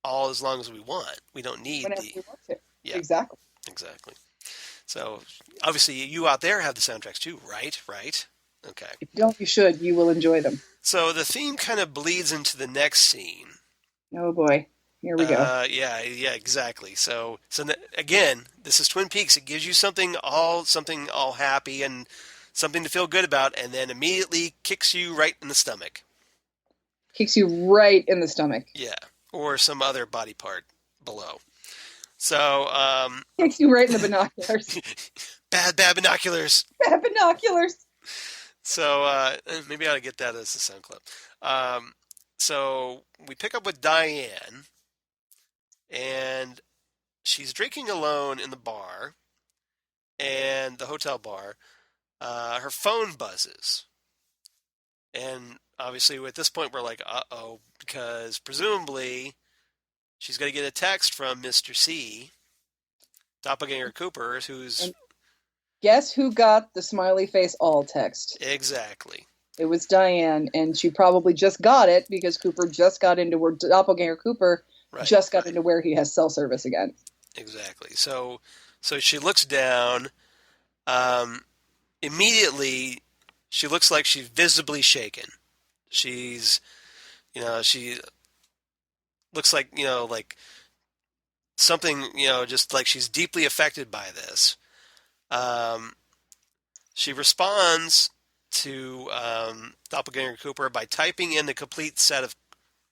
all as long as we want. We don't need Whenever the we want to. yeah, Exactly. exactly. So obviously you out there have the soundtracks too, right? Right. Okay. If you don't, you should. You will enjoy them. So the theme kind of bleeds into the next scene. Oh boy. Here we go. Yeah, exactly. So again, this is Twin Peaks. It gives you something all happy and something to feel good about, and then immediately kicks you right in the stomach. Kicks you right in the stomach. Yeah, or some other body part below. So, Kicks you right in the binoculars. bad binoculars. Binoculars. So maybe I ought to get that as a sound clip. So we pick up with Diane, and she's drinking alone in the bar, and the hotel bar. Her phone buzzes, and obviously at this point we're like, uh-oh, because presumably she's going to get a text from Mr. C, Doppelganger Cooper, who's And guess who got the smiley face all text? exactly It was Diane, and she probably just got it because Cooper just got into where Doppelganger Cooper right, just got into where he has cell service again. exactly. So she looks down. Um, Immediately, she looks like she's visibly shaken. She's, she looks like, like something, just like she's deeply affected by this. Um, she responds to Doppelganger Cooper by typing in the complete set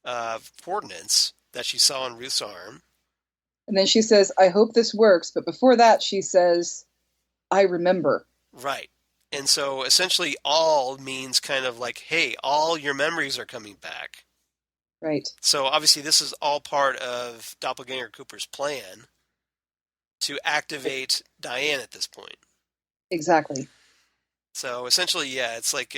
of coordinates that she saw on Ruth's arm. And then she says, I hope this works. But before that, she says, I remember. Right. And so essentially all means kind of like, hey, all your memories are coming back. Right. So obviously this is all part of Doppelganger Cooper's plan to activate Diane at this point. Exactly. So essentially, yeah, it's like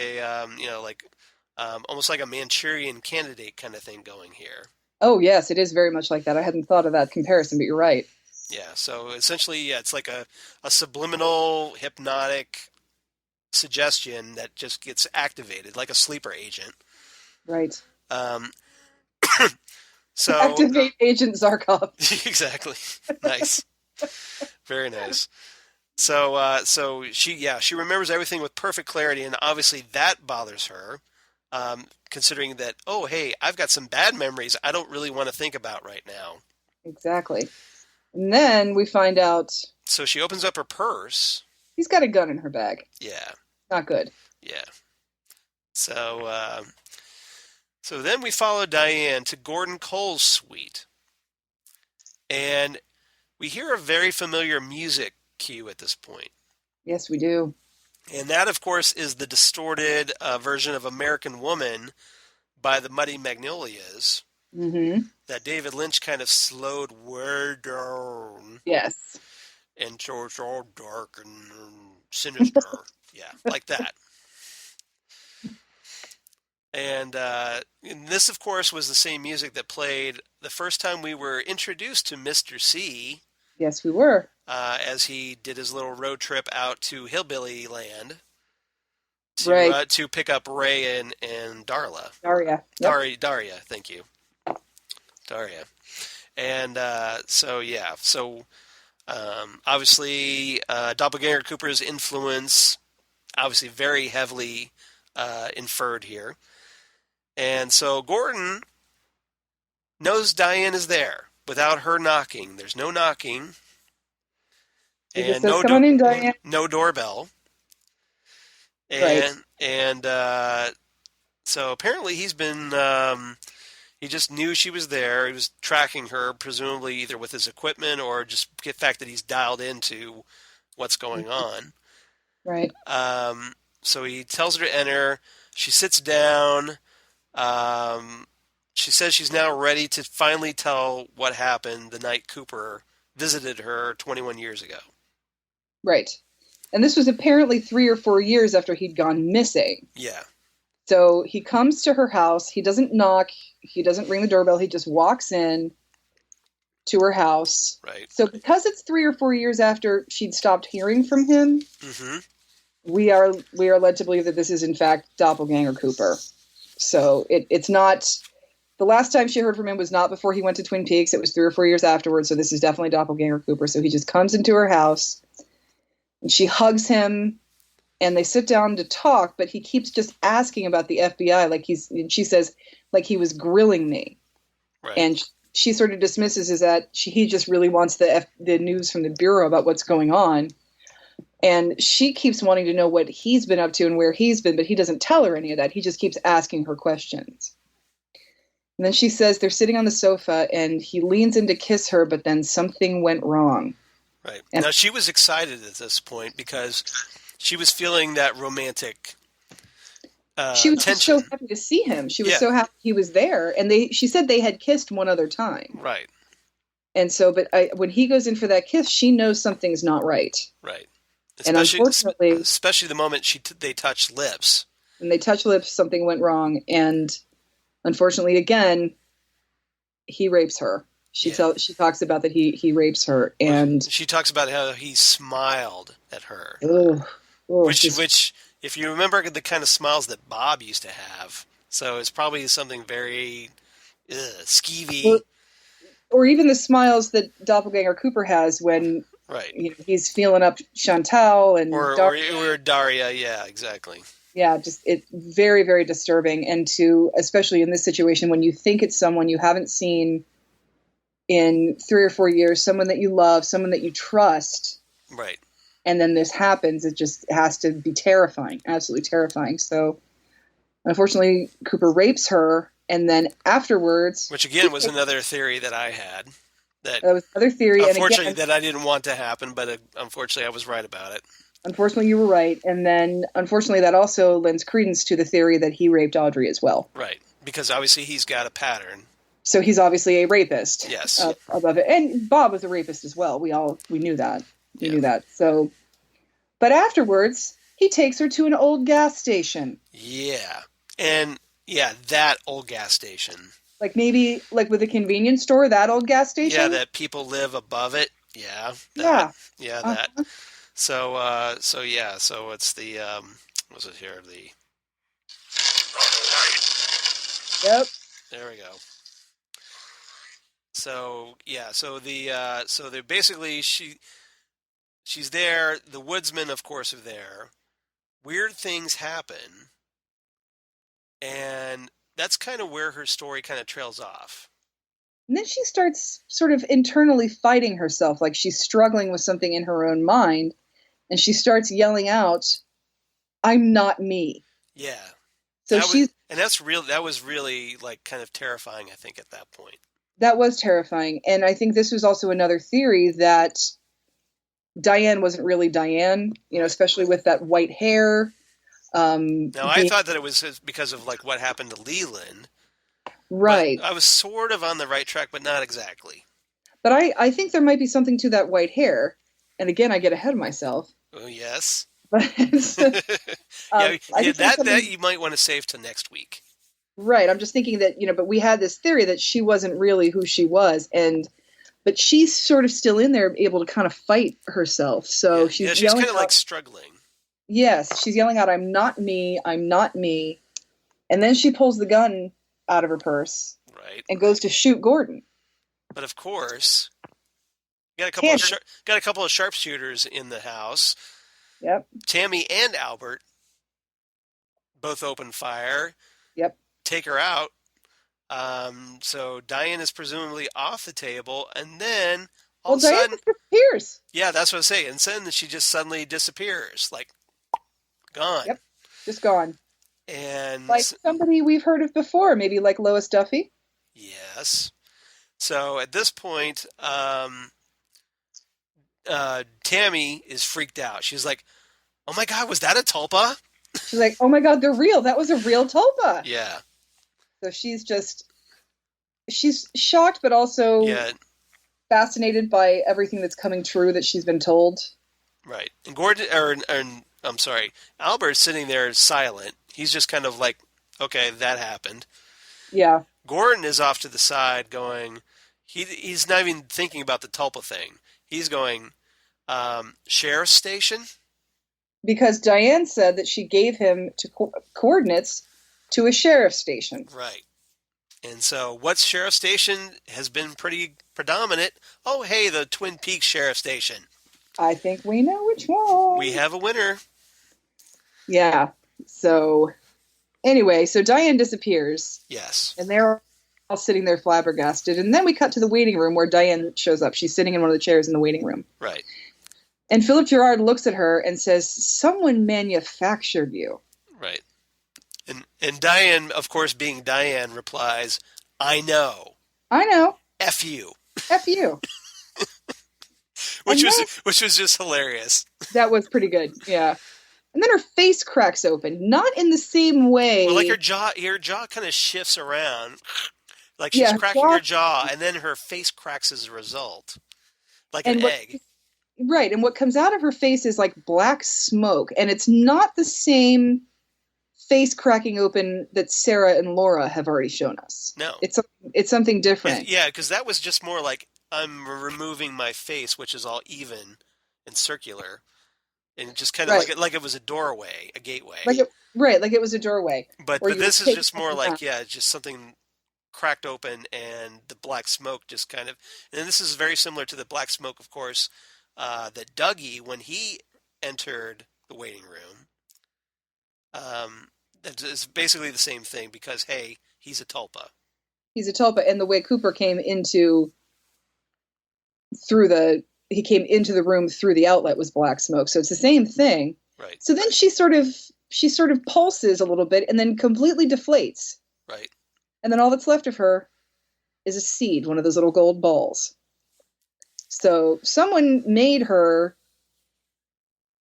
almost like a Manchurian Candidate kind of thing going here. Oh, yes, it is very much like that. I hadn't thought of that comparison, but you're right. Yeah, so essentially, yeah, it's like a subliminal hypnotic suggestion that just gets activated, like a sleeper agent. Right. Um, so Activate Agent Zarkov. Exactly. Nice. Very nice. So she remembers everything with perfect clarity, and obviously that bothers her, considering that, oh, hey, I've got some bad memories I don't really want to think about right now. Exactly. And then we find out... So she opens up her purse. He's got a gun in her bag. Yeah. Not good. Yeah. So then we follow Diane to Gordon Cole's suite. And we hear a very familiar music cue at this point. Yes, we do. And that, of course, is the distorted version of American Woman by the Muddy Magnolias that David Lynch kind of slowed way down. Yes. And so it's all dark and sinister. Yeah, like that. And this, of course, was the same music that played the first time we were introduced to Mr. C. Yes, we were. As he did his little road trip out to Hillbilly Land to pick up Ray and Darla. Daria. Yep. Daria, thank you. Daria. And obviously Doppelganger Cooper's influence, obviously very heavily inferred here. And so Gordon knows Diane is there without her knocking. There's no knocking. He just says, come on in, Diane. No doorbell. And so apparently he's been, he just knew she was there. He was tracking her, presumably either with his equipment or just the fact that he's dialed into what's going on. Right. So he tells her to enter. She sits down. She says she's now ready to finally tell what happened the night Cooper visited her 21 years ago. Right. And this was apparently 3 or 4 years after he'd gone missing. Yeah. So he comes to her house. He doesn't knock. He doesn't ring the doorbell. He just walks in to her house. Right. So because it's 3 or 4 years after she'd stopped hearing from him, we are led to believe that this is in fact Doppelganger Cooper. So it's not, the last time she heard from him was not before he went to Twin Peaks. It was 3 or 4 years afterwards. So this is definitely Doppelganger Cooper. So he just comes into her house and she hugs him and they sit down to talk, but he keeps just asking about the FBI. She says, like he was grilling me. Right. And she sort of dismisses is that he just really wants the news from the Bureau about what's going on. And she keeps wanting to know what he's been up to and where he's been, but he doesn't tell her any of that. He just keeps asking her questions. And then she says they're sitting on the sofa and he leans in to kiss her, but then something went wrong. Right. Now she was excited at this point because she was feeling that romantic she was tension. Just so happy to see him. She was so happy he was there. And she said they had kissed one other time. Right. And so, when he goes in for that kiss, she knows something's not right. Right. Especially the moment they touch lips. When they touch lips, something went wrong. And unfortunately, again, he rapes her. She talks about that he rapes her, and she talks about how he smiled at her, which if you remember the kind of smiles that Bob used to have, so it's probably something very skeevy, or even the smiles that Doppelganger Cooper has when he's feeling up Chantal and or Daria, yeah, exactly. Yeah, just it's very, very disturbing, and especially in this situation when you think it's someone you haven't seen in 3 or 4 years, someone that you love, someone that you trust, Right. and then this happens. It just has to be terrifying, absolutely terrifying. So unfortunately, Cooper rapes her, and then afterwards, Which again was another theory that I had that that was another theory. And unfortunately again, that I didn't want to happen, but unfortunately I was right about it. unfortunately, you were right. And then unfortunately, that also lends credence to the theory that he raped Audrey as well. Right. Because obviously he's got a pattern. So he's obviously a rapist. Yes. Above it, and Bob was a rapist as well. We knew that. We knew that. So, but afterwards, he takes her to an old gas station. Yeah. And yeah, that old gas station. Like maybe like with a convenience store, that old gas station. Yeah, that people live above it. Yeah. Yeah. Yeah, that. So it's the what's it here? Yep. There we go. So yeah, so they're basically she's there. The woodsmen, of course, are there. Weird things happen, and that's kind of where her story kind of trails off. And then she starts sort of internally fighting herself, like she's struggling with something in her own mind, and she starts yelling out, "I'm not me." Yeah. So that was really like kind of terrifying, I think, at that point. That was terrifying. And I think this was also another theory that Diane wasn't really Diane, especially with that white hair. Now, I thought that it was because of like what happened to Leland. Right. I was sort of on the right track, but not exactly. But I think there might be something to that white hair. And again, I get ahead of myself. Oh, yes. But that you might want to save to next week. Right. I'm just thinking that, but we had this theory that she wasn't really who she was. But she's sort of still in there, able to kind of fight herself. So she's kind of like struggling. Yes. She's yelling out, "I'm not me. I'm not me." And then she pulls the gun out of her purse. Right. And goes to shoot Gordon. But of course, got a couple of sharpshooters in the house. Yep. Tammy and Albert both open fire. Yep. Take her out. So Diane is presumably off the table, and then all of a Diane sudden disappears. Yeah, that's what I say. And then she just suddenly disappears, like gone. Yep, just gone. And like somebody we've heard of before, maybe like Lois Duffy. Yes. So at this point, Tammy is freaked out. She's like, "Oh my God, was that a tulpa?" She's like, "Oh my God, they're real. That was a real tulpa." Yeah. So she's shocked, but also fascinated by everything that's coming true that she's been told. Right. And I'm sorry, Albert's sitting there silent. He's just kind of like, okay, that happened. Yeah. Gordon is off to the side going, he's not even thinking about the tulpa thing. He's going, sheriff's station? Because Diane said that she gave him coordinates to a sheriff's station. Right. And so what's sheriff's station has been pretty predominant. Oh, hey, the Twin Peaks sheriff's station. I think we know which one. We have a winner. Yeah. So anyway, so Diane disappears. Yes. And they're all sitting there flabbergasted. And then we cut to the waiting room where Diane shows up. She's sitting in one of the chairs in the waiting room. Right. And Philip Gerard looks at her and says, "Someone manufactured you." Right. And Diane, of course, being Diane, replies, "I know. I know. F you." F you. which was just hilarious. That was pretty good, yeah. And then her face cracks open, not in the same way. Well, like her jaw kind of shifts around, like she's cracking her jaw, and then her face cracks as a result, like an egg. Right, and what comes out of her face is like black smoke, and it's not the same face cracking open that Sarah and Laura have already shown us. No, it's something different. Yeah, because that was just more like I'm removing my face, which is all even and circular. And just kind of like it was a doorway, a gateway. Like it was a doorway. But this is just more like, just something cracked open and the black smoke just kind of... And this is very similar to the black smoke, of course, that Dougie, when he entered the waiting room, it's basically the same thing because, hey, he's a tulpa. He's a tulpa. And the way Cooper came into he came into the room through the outlet was black smoke. So it's the same thing. Right. So then she sort of pulses a little bit and then completely deflates. Right. And then all that's left of her is a seed, one of those little gold balls. So someone made her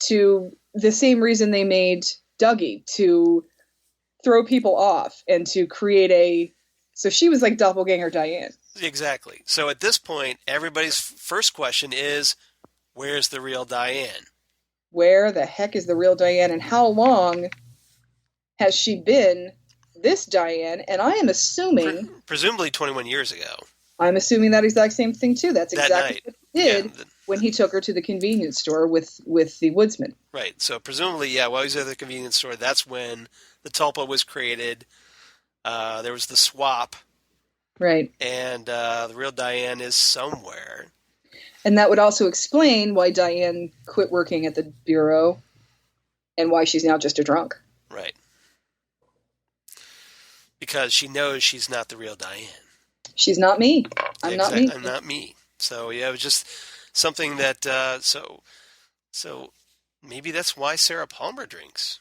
to the same reason they made Dougie, to throw people off and to create so she was like doppelganger Diane. Exactly. So at this point, everybody's first question is, where's the real Diane? Where the heck is the real Diane, and how long has she been this Diane? And I am assuming... Presumably 21 years ago. I'm assuming that exact same thing, too. That's that exactly night. What he did when he took her to the convenience store with the woodsman. Right. So presumably, while he was at the convenience store, that's when the tulpa was created. There was the swap. Right. And the real Diane is somewhere. And that would also explain why Diane quit working at the bureau and why she's now just a drunk. Right. Because she knows she's not the real Diane. She's not me. I'm not me. I'm not me. So, it was just something that, so maybe that's why Sarah Palmer drinks.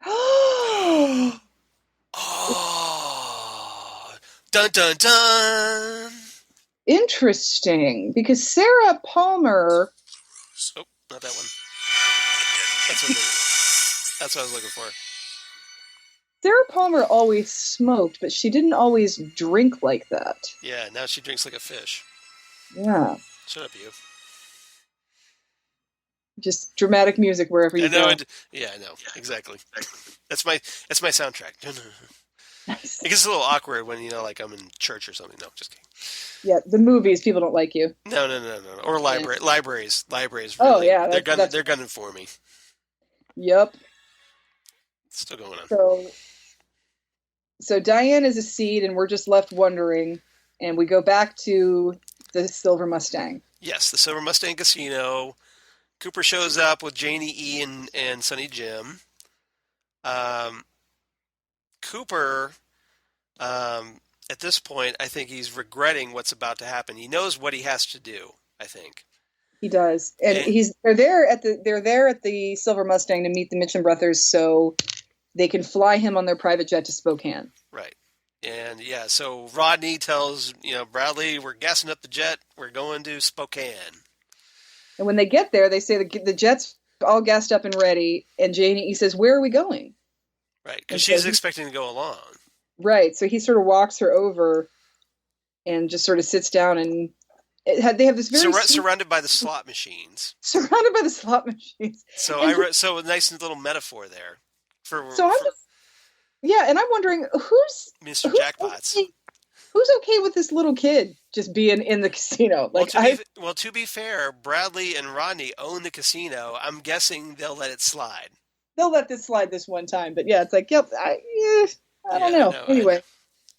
Oh! Dun, dun, dun! Interesting, because Sarah Palmer... Oh, not that one. That's what I was looking for. Sarah Palmer always smoked, but she didn't always drink like that. Yeah, now she drinks like a fish. Yeah. Shut up, you. Just dramatic music wherever you go. I know. Exactly. That's my soundtrack. Nice. It gets a little awkward when, like I'm in church or something. No, just kidding. Yeah, the movies, people don't like you. No. Or libraries. Libraries. Really, oh, yeah. They're gunning for me. Yep. It's still going on. So Diane is a seed, and we're just left wondering, and we go back to the Silver Mustang. Yes, the Silver Mustang Casino. Cooper shows up with Janie E. and Sonny Jim. Cooper, at this point, I think he's regretting what's about to happen. He knows what he has to do, I think. He does. And they're there at the Silver Mustang to meet the Mitchum brothers so they can fly him on their private jet to Spokane. Right. And so Rodney tells, Bradley, we're gassing up the jet. We're going to Spokane. And when they get there, they say the jet's all gassed up and ready. And Janie says, where are we going? Right, because she's expecting to go along. Right, so he sort of walks her over and just sort of sits down, and they have this very... surrounded by the slot machines. Surrounded by the slot machines. So a nice little metaphor there. And I'm wondering, who's Jackpots. Who's okay with this little kid just being in the casino? To be fair, Bradley and Rodney own the casino. I'm guessing they'll let it slide. They'll let this slide this one time, but it's like, yep, I don't know. Anyway.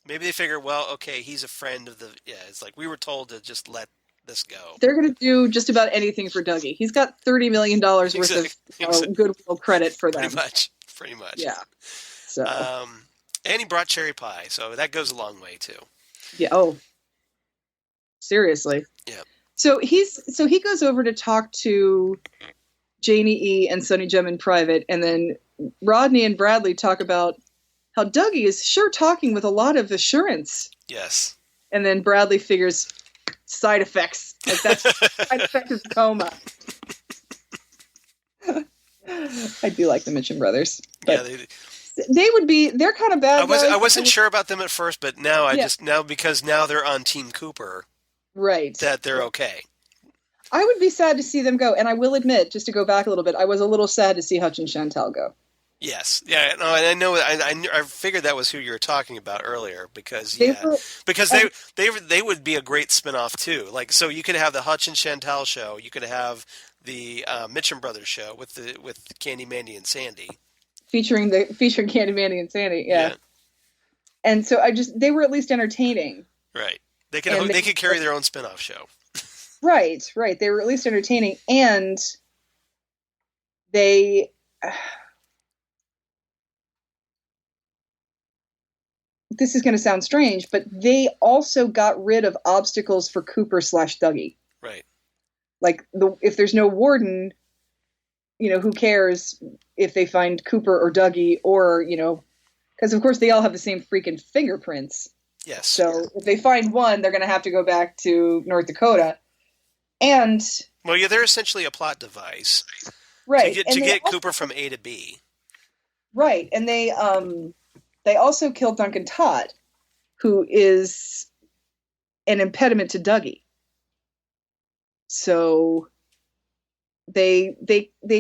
Maybe they figure, well, okay, he's a friend of the... Yeah, it's like we were told to just let this go. They're going to do just about anything for Dougie. He's got $30 million worth of goodwill credit for them. Pretty much. Yeah. So. And he brought cherry pie, so that goes a long way, too. Yeah. Oh. Seriously. Yeah. So he goes over to talk to Janie E. and Sonny Jim in private, and then Rodney and Bradley talk about how Dougie is sure talking with a lot of assurance. Yes. And then Bradley figures side effects. Like that's side effect of coma. I do like the Mitchum brothers. But they're kind of bad guys. I wasn't sure about them at first, but now because now they're on Team Cooper. Right. That they're okay. I would be sad to see them go, and I will admit, just to go back a little bit, I was a little sad to see Hutch and Chantal go. Yes, yeah, no, and I know, I figured that was who you were talking about earlier because they would be a great spinoff too. Like, so you could have the Hutch and Chantal show, you could have the Mitchum Brothers show with Candy, Mandy, and Sandy, featuring Candy, Mandy, and Sandy, yeah. And so they were at least entertaining, right? They could carry their own spinoff show. Right. They were at least entertaining, and they. This is going to sound strange, but they also got rid of obstacles for Cooper / Dougie. Like if there's no warden, who cares if they find Cooper or Dougie or because of course they all have the same freaking fingerprints. Yes. So if they find one, they're going to have to go back to North Dakota. And Well, yeah, they're essentially a plot device right, to get Cooper from A to B. Right, and they also killed Duncan Todd, who is an impediment to Dougie. So they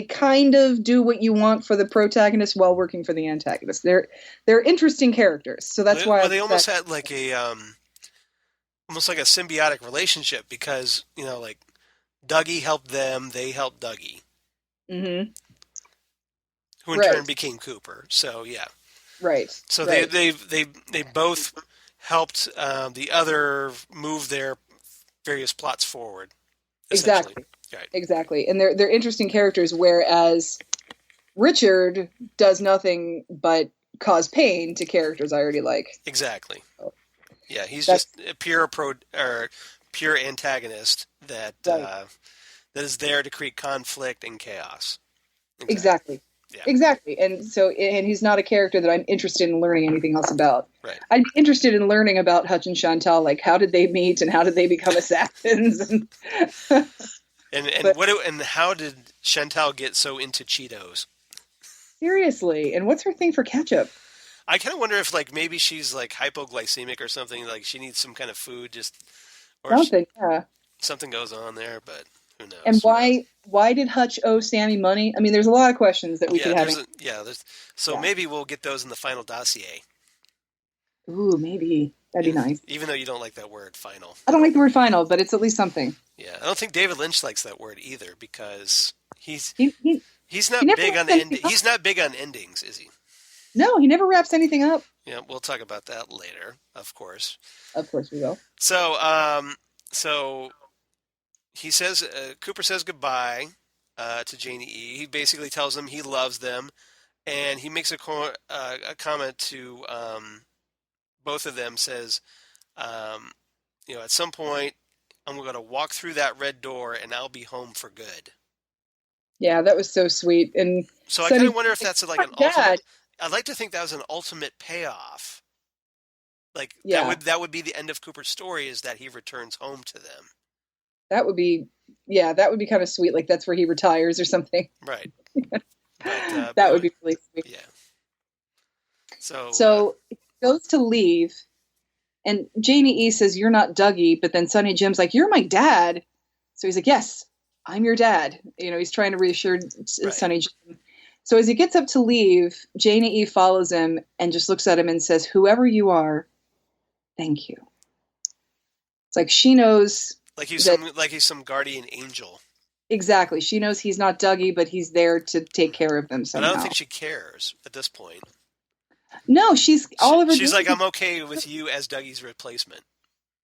kind of do what you want for the protagonist while working for the antagonist. They're interesting characters, so that's why. Well, they almost had like a almost like a symbiotic relationship because like Dougie helped them, they helped Dougie, Mm-hmm. who in turn became Cooper. So yeah, right. So right. they both helped the other move their various plots forward. Exactly. Right. Exactly, and they're interesting characters. Whereas Richard does nothing but cause pain to characters I already like. Exactly. Yeah, he's just a pure antagonist that that is there to create conflict and chaos. Exactly. Yeah. Exactly. And he's not a character that I'm interested in learning anything else about. Right. I'd be interested in learning about Hutch and Chantal, like how did they meet and how did they become assassins and and how did Chantal get so into Cheetos? Seriously, and what's her thing for ketchup? I kind of wonder if like maybe she's like hypoglycemic or something, like she needs some kind of food or something goes on there, but who knows? And why did Hutch owe Sammy money? I mean, there's a lot of questions that we could have. Maybe we'll get those in the final dossier. Ooh, maybe. That'd be nice. Even though you don't like that word, final. I don't like the word final, but it's at least something. Yeah, I don't think David Lynch likes that word either because he's not he's not big on endings, is he? No, he never wraps anything up. Yeah, we'll talk about that later, of course. Of course we will. So he says, Cooper says goodbye to Janie E. He basically tells them he loves them, and he makes a comment to both of them. Says, at some point, I'm going to walk through that red door, and I'll be home for good. Yeah, that was so sweet. And so I kind of wonder if that's like an ultimate. I'd like to think that was an ultimate payoff. Like that would be the end of Cooper's story, is that he returns home to them. That would be kind of sweet. Like that's where he retires or something. Right. That would be really sweet. Yeah. So he goes to leave, and Janie E says, "You're not Dougie," but then Sonny Jim's like, "You're my dad." So he's like, "Yes, I'm your dad." He's trying to reassure Sonny Jim. So as he gets up to leave, Janie E follows him and just looks at him and says, "Whoever you are, thank you." It's like she knows, like he's some guardian angel. Exactly. She knows he's not Dougie, but he's there to take care of them somehow. But I don't think she cares at this point. No, she's like, I'm okay with you as Dougie's replacement.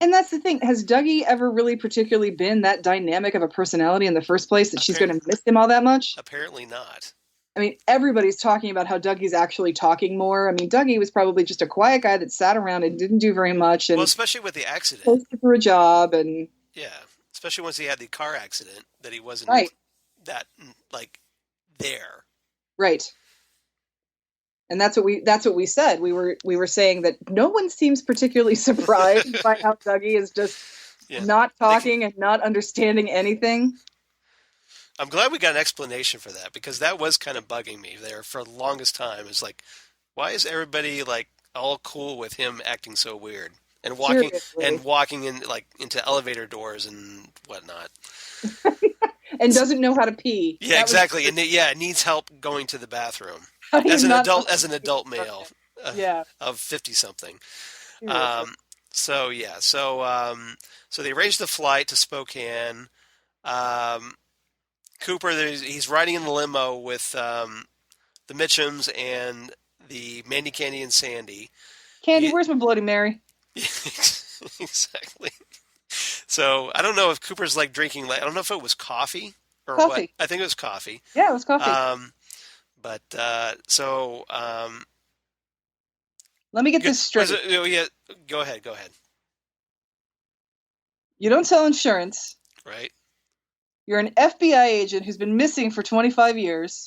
And that's the thing. Has Dougie ever really particularly been that dynamic of a personality in the first place that she's going to miss him all that much? Apparently not. I mean, everybody's talking about how Dougie's actually talking more. I mean, Dougie was probably just a quiet guy that sat around and didn't do very much. And especially with the accident. Posted for a job and... Yeah, especially once he had the car accident, that he wasn't that, like, there. Right. And that's what we said. We were saying that no one seems particularly surprised by how Dougie is just not talking and not understanding anything. I'm glad we got an explanation for that, because that was kind of bugging me there for the longest time. It's like, why is everybody like all cool with him acting so weird and walking in like into elevator doors and whatnot, and doesn't know how to pee? Yeah, exactly. And needs help going to the bathroom as an adult male, of 50-something. So they arranged the flight to Spokane. Cooper, he's riding in the limo with the Mitchums and the Mandy, Candy, and Sandy. Candy, where's my Bloody Mary? Exactly. So I don't know if Cooper's like drinking. I don't know if it was coffee or what. I think it was coffee. Yeah, it was coffee. Let me get this straight. Go ahead. You don't sell insurance, right? You're an FBI agent who's been missing for 25 years.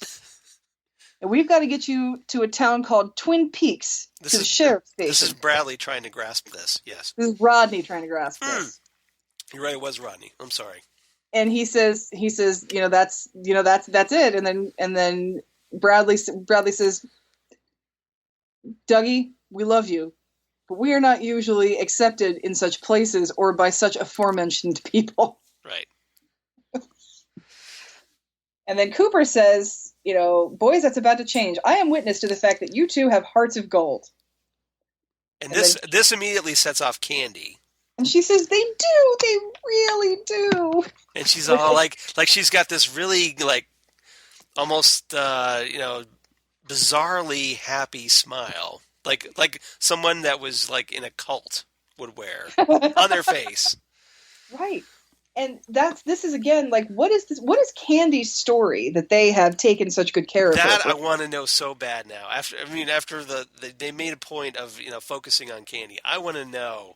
And we've got to get you to a town called Twin Peaks, to the sheriff's station. This is Bradley trying to grasp this, yes. This is Rodney trying to grasp this. You're right, it was Rodney. I'm sorry. And he says, that's it. And then Bradley says, Dougie, we love you, but we are not usually accepted in such places or by such aforementioned people. Right. And then Cooper says, boys, that's about to change. I am witness to the fact that you two have hearts of gold. And this immediately sets off Candy. And she says, they do. They really do. And she's all like she's got this really, like, almost, bizarrely happy smile. Like someone that was, like, in a cult would wear on their face. Right. And this is again, like, what is this? What is Candy's story that they have taken such good care of? That I want to know so bad now. After they made a point of focusing on Candy, I want to know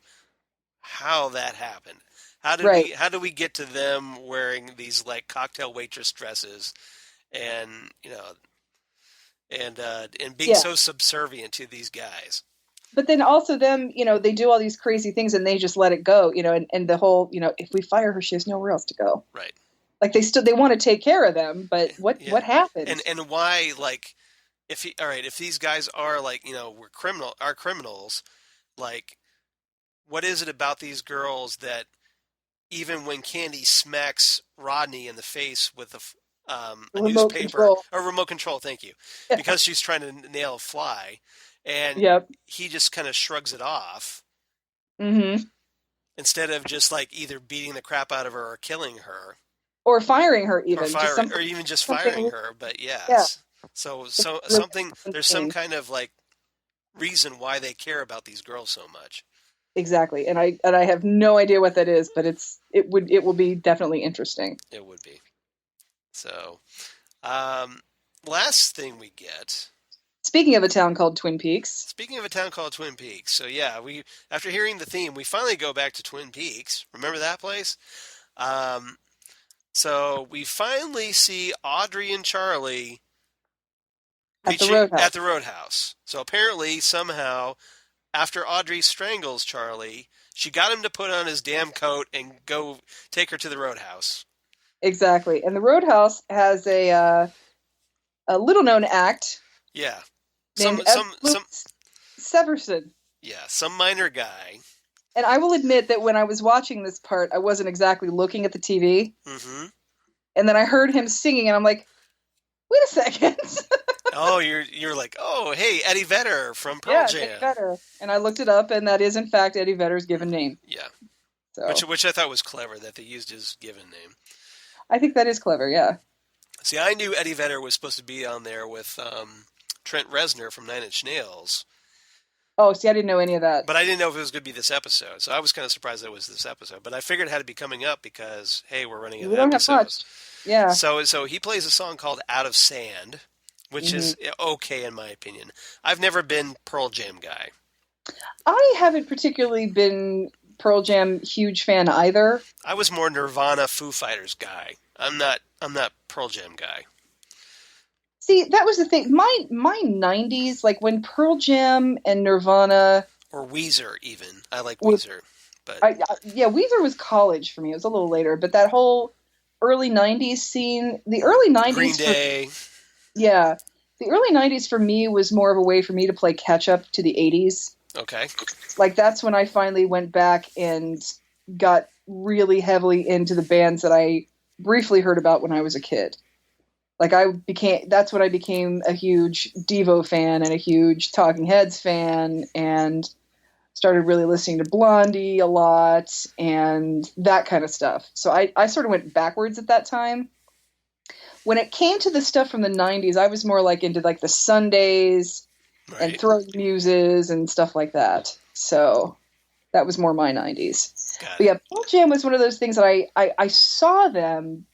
how that happened. How did we get to them wearing these like cocktail waitress dresses, and being so subservient to these guys? But then also them, they do all these crazy things and they just let it go, and the whole, if we fire her, she has nowhere else to go. Right. Like they want to take care of them, but what happened? And why, like, if these guys are like, are criminals, like, what is it about these girls that even when Candy smacks Rodney in the face with a newspaper or remote control, thank you, because she's trying to nail a fly. And he just kind of shrugs it off. Mm-hmm. Instead of just like either beating the crap out of her or killing her. Or firing her even. Or even just firing her. But yes. So something, there's some kind of like reason why they care about these girls so much. Exactly. And I have no idea what that is, but it will be definitely interesting. It would be. So, last thing we get. Speaking of a town called Twin Peaks. So yeah, after hearing the theme, we finally go back to Twin Peaks. Remember that place? So we finally see Audrey and Charlie at the Roadhouse. So apparently, somehow, after Audrey strangles Charlie, she got him to put on his damn coat and go take her to the Roadhouse. Exactly. And the Roadhouse has a little-known act. Yeah. Some Severson. Yeah, some minor guy. And I will admit that when I was watching this part, I wasn't exactly looking at the TV. Mm-hmm. And then I heard him singing, and I'm like, wait a second. Oh, you're like, oh, hey, Eddie Vedder from Pearl Jam. Eddie Vedder. And I looked it up, and that is, in fact, Eddie Vedder's given name. Yeah. So. Which I thought was clever, that they used his given name. I think that is clever, yeah. See, I knew Eddie Vedder was supposed to be on there with Trent Reznor from Nine Inch Nails. Oh, see, I didn't know any of that. But I didn't know if it was going to be this episode, so I was kind of surprised that it was this episode. But I figured it had to be coming up because, hey, we're running out of episodes. We don't have much. Yeah. So he plays a song called Out of Sand, which is okay in my opinion. I've never been Pearl Jam guy. I haven't particularly been Pearl Jam huge fan either. I was more Nirvana, Foo Fighters guy. I'm not Pearl Jam guy. See, that was the thing. My 90s, like when Pearl Jam and Nirvana... Or Weezer, even. I like Weezer. But Weezer was college for me. It was a little later. But that whole early 90s scene... The early 90s... Green Day. The early 90s for me was more of a way for me to play catch-up to the 80s. Okay. Like, that's when I finally went back and got really heavily into the bands that I briefly heard about when I was a kid. Like that's when I became a huge Devo fan and a huge Talking Heads fan and started really listening to Blondie a lot and that kind of stuff. So I sort of went backwards at that time. When it came to the stuff from the 90s, I was more like into like the Sundays and Throwing Muses and stuff like that. So that was more my 90s. But yeah, Pearl Jam was one of those things that I saw them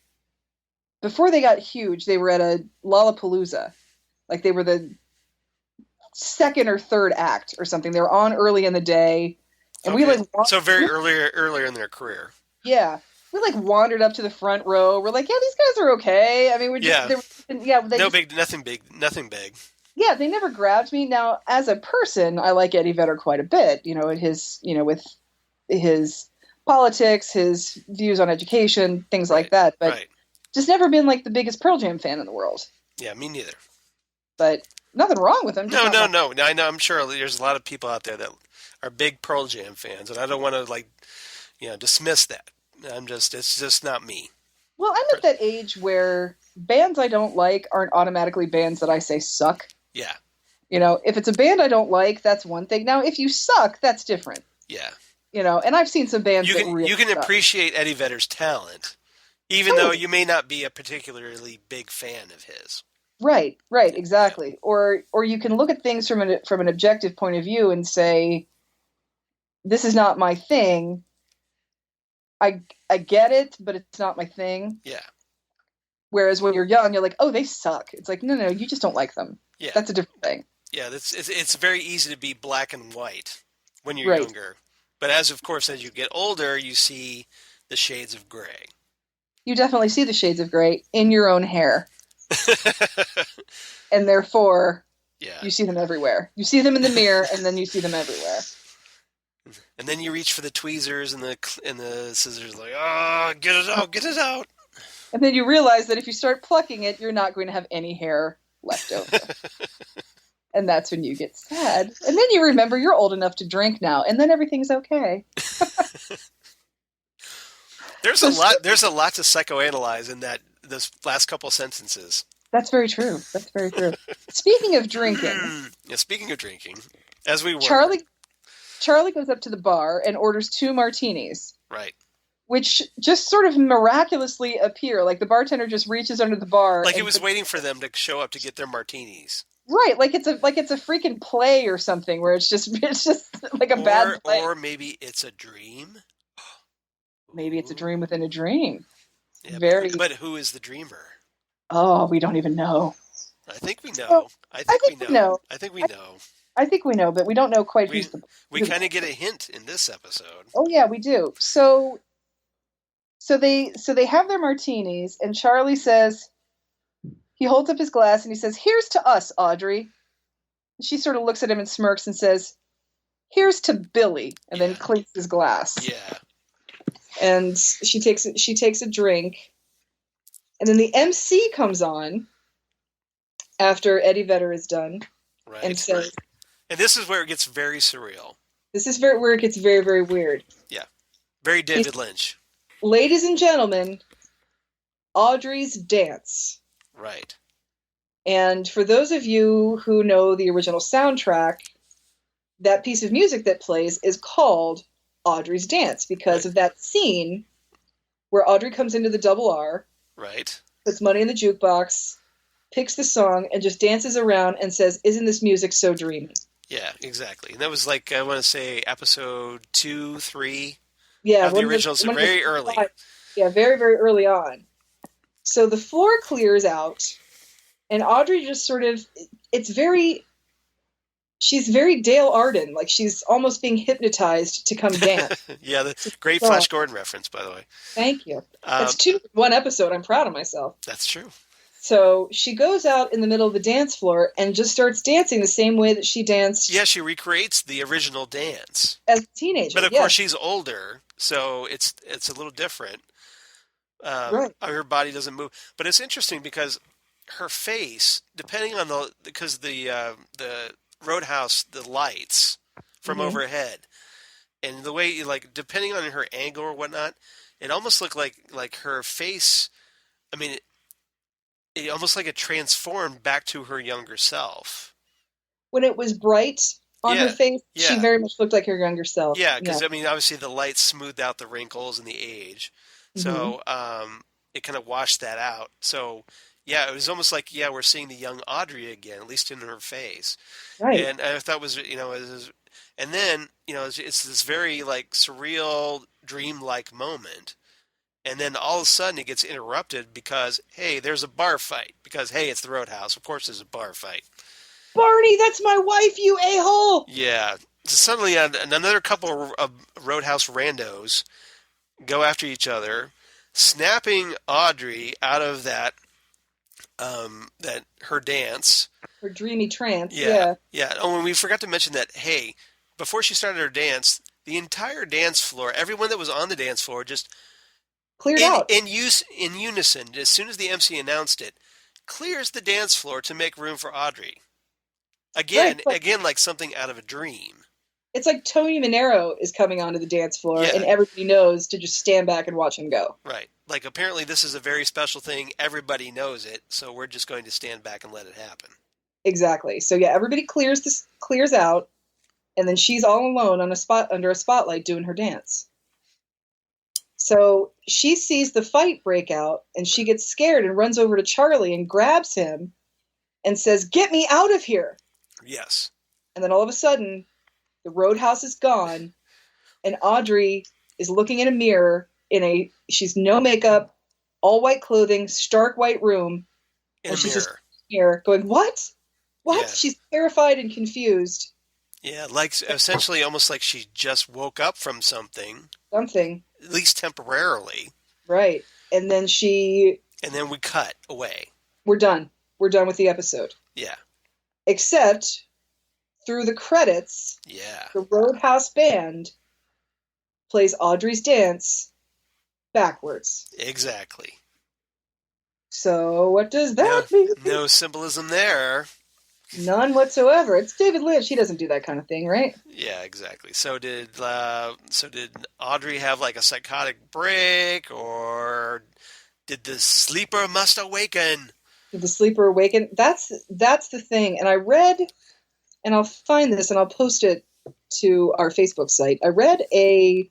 before they got huge. They were at a Lollapalooza. Like they were the second or third act or something. They were on early in the day. And we so very earlier in their career. Yeah. we like wandered up to the front row. We're like, yeah, these guys are okay. I mean, we're just Yeah. they're, yeah, they No just big, nothing big, nothing big. yeah, they never grabbed me. Now, as a person, I like Eddie Vedder quite a bit. And his with his politics, his views on education, things like Right. that. But Right. just never been like the biggest Pearl Jam fan in the world. Yeah, me neither. But nothing wrong with him. Just No, not no, my, no. I know. I'm sure there's a lot of people out there that are big Pearl Jam fans, and I don't want to dismiss that. It's just not me. well, I'm at that age where bands I don't like aren't automatically bands that I say suck. Yeah, If it's a band I don't like, that's one thing. Now, if you suck, that's different. yeah. And I've seen some bands You that can really you can suck. appreciate Eddie Vedder's talent, even though you may not be a particularly big fan of his. Right, exactly. Or you can look at things from an objective point of view and say, this is not my thing. I get it, but it's not my thing. Yeah, Whereas when you're young, you're like, oh, they suck. It's like, no, you just don't like them. yeah, That's a different thing. yeah. It's very easy to be black and white when you're Right. younger, but of course, as you get older, you see the shades of gray. You definitely see the shades of gray in your own hair. And therefore, Yeah. you see them everywhere. You see them in the mirror, and then you see them everywhere. And then you reach for the tweezers and the scissors, like, oh, get it out, get it out. And then you realize that if you start plucking it, you're not going to have any hair left over. And that's when you get sad. And then you remember you're old enough to drink now, and then everything's okay. There's a lot to psychoanalyze in those last couple sentences. That's very true. Speaking of drinking, Yeah, speaking of drinking, as we were. Charlie goes up to the bar and orders 2 martinis, Right. which just sort of miraculously appear. Like the bartender just reaches under the bar. Like he was waiting for them to show up to get their martinis. Right, like it's a freaking play or something where it's just like a bad play. Or maybe it's a dream. Maybe it's a dream within a dream. Yeah, Very. But who is the dreamer? Oh, we don't even know. I think we know. Well, I think we know. I think we know. I think we know, but we don't know quite who's the. We kind of get a hint in this episode. Oh yeah, we do. So they have their martinis, and Charlie says, he holds up his glass and he says, "Here's to us, Audrey." She sort of looks at him and smirks and says, "Here's to Billy," and then clinks his glass. Yeah. And she takes a drink, and then the MC comes on after Eddie Vedder is done, Right. and says, and this is where it gets very surreal. "This is where it gets very, very weird." Yeah. Very David Lynch. Ladies and gentlemen, Audrey's Dance. Right. And for those of you who know the original soundtrack, that piece of music that plays is called Audrey's Dance because of that scene where Audrey comes into the double R, Right. puts money in the jukebox, picks the song, and just dances around and says, "Isn't this music so dreamy?" Yeah, exactly. And that was like, I want to say episode 2, 3 Yeah, of the original, so very early. Yeah, very, very early on. So the floor clears out, and Audrey just sort of, she's very Dale Arden, like she's almost being hypnotized to come dance. Yeah, the great Flash Gordon reference, by the way. Thank you. That's 2 in 1 episode. I'm proud of myself. That's true. So she goes out in the middle of the dance floor and just starts dancing the same way that she danced. Yeah, she recreates the original dance. As a teenager. But of course she's older, so it's a little different. Right. Her body doesn't move. But it's interesting because her face, depending on because the Roadhouse, the lights from overhead, and the way, like, depending on her angle or whatnot, it almost looked like her face, I mean, it almost like it transformed back to her younger self. When it was bright on her face, she very much looked like her younger self. Yeah, because, I mean, obviously the lights smoothed out the wrinkles and the age. So it kind of washed that out. So, yeah, it was almost like, we're seeing the young Audrey again, at least in her face. Right. And I thought and then, it's this very, like, surreal, dreamlike moment. And then all of a sudden it gets interrupted because, hey, there's a bar fight. Because, hey, it's the Roadhouse. Of course there's a bar fight. Barney, that's my wife, you a-hole! Yeah. So suddenly another couple of Roadhouse randos go after each other. snapping Audrey out of that her dance. Her dreamy trance, Yeah, yeah. yeah. Oh, and we forgot to mention that, hey, before she started her dance, the entire dance floor, everyone that was on the dance floor, just Cleared out. in unison, as soon as the MC announced it, clears the dance floor to make room for Audrey. Right, Again, like something out of a dream. it's like Tony Manero is coming onto the dance floor, Yeah, and everybody knows to just stand back and watch him go. right. Like apparently this is a very special thing. Everybody knows it, so we're just going to stand back and let it happen. Exactly. So yeah, everybody clears out, and then she's all alone on a spot under a spotlight doing her dance. So she sees the fight break out, and she gets scared and runs over to Charlie and grabs him and says, "Get me out of here!" Yes. And then all of a sudden, the roadhouse is gone, and Audrey is looking in a mirror she's no makeup, all white clothing, stark white room, In and a she's just mirror. here going, "What? What?" Yeah. She's terrified and confused. Yeah, like essentially almost like she just woke up from something, Something. at least temporarily, Right. And then and then we cut away. we're done. We're done with the episode. Yeah. Except through the credits, Yeah. the Roadhouse Band plays Audrey's dance backwards. Exactly. So what does that No, mean? no symbolism there. None whatsoever. It's David Lynch. He doesn't do that kind of thing, right? Yeah, exactly. So did Audrey have like a psychotic break, or did the sleeper must awaken? Did the sleeper awaken? That's the thing. And I read, and I'll find this and I'll post it to our Facebook site. I read a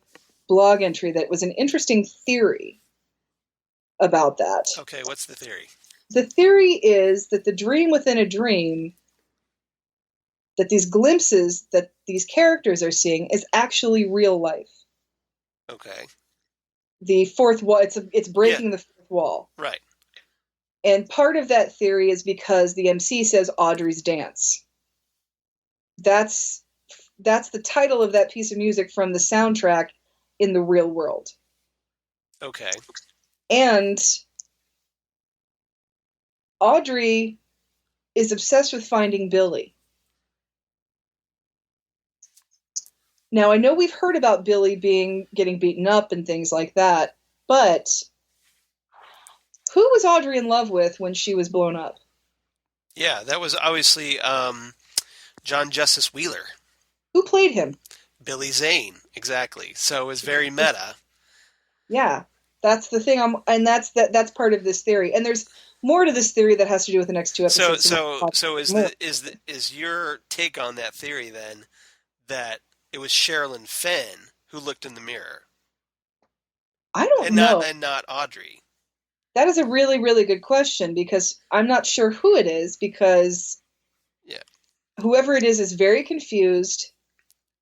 blog entry that was an interesting theory about that. Okay, what's the theory? The theory is that the dream within a dream, that these glimpses that these characters are seeing is actually real life. Okay. The fourth wall, it's breaking Yeah. the fourth wall. Right. And part of that theory is because the MC says Audrey's dance. That's the title of that piece of music from the soundtrack in the real world. Okay. And Audrey is obsessed with finding Billy. Now, I know we've heard about Billy getting beaten up and things like that, but who was Audrey in love with when she was blown up? Yeah, that was obviously John Justice Wheeler. Who played him? Billy Zane, exactly. So it was very meta. Yeah, that's the thing. And that's part of this theory. And there's more to this theory that has to do with the next two episodes. So is your take on that theory then that it was Sherilyn Fenn who looked in the mirror? I don't know. And not Audrey. That is a really, really good question, because I'm not sure who it is, because whoever it is very confused,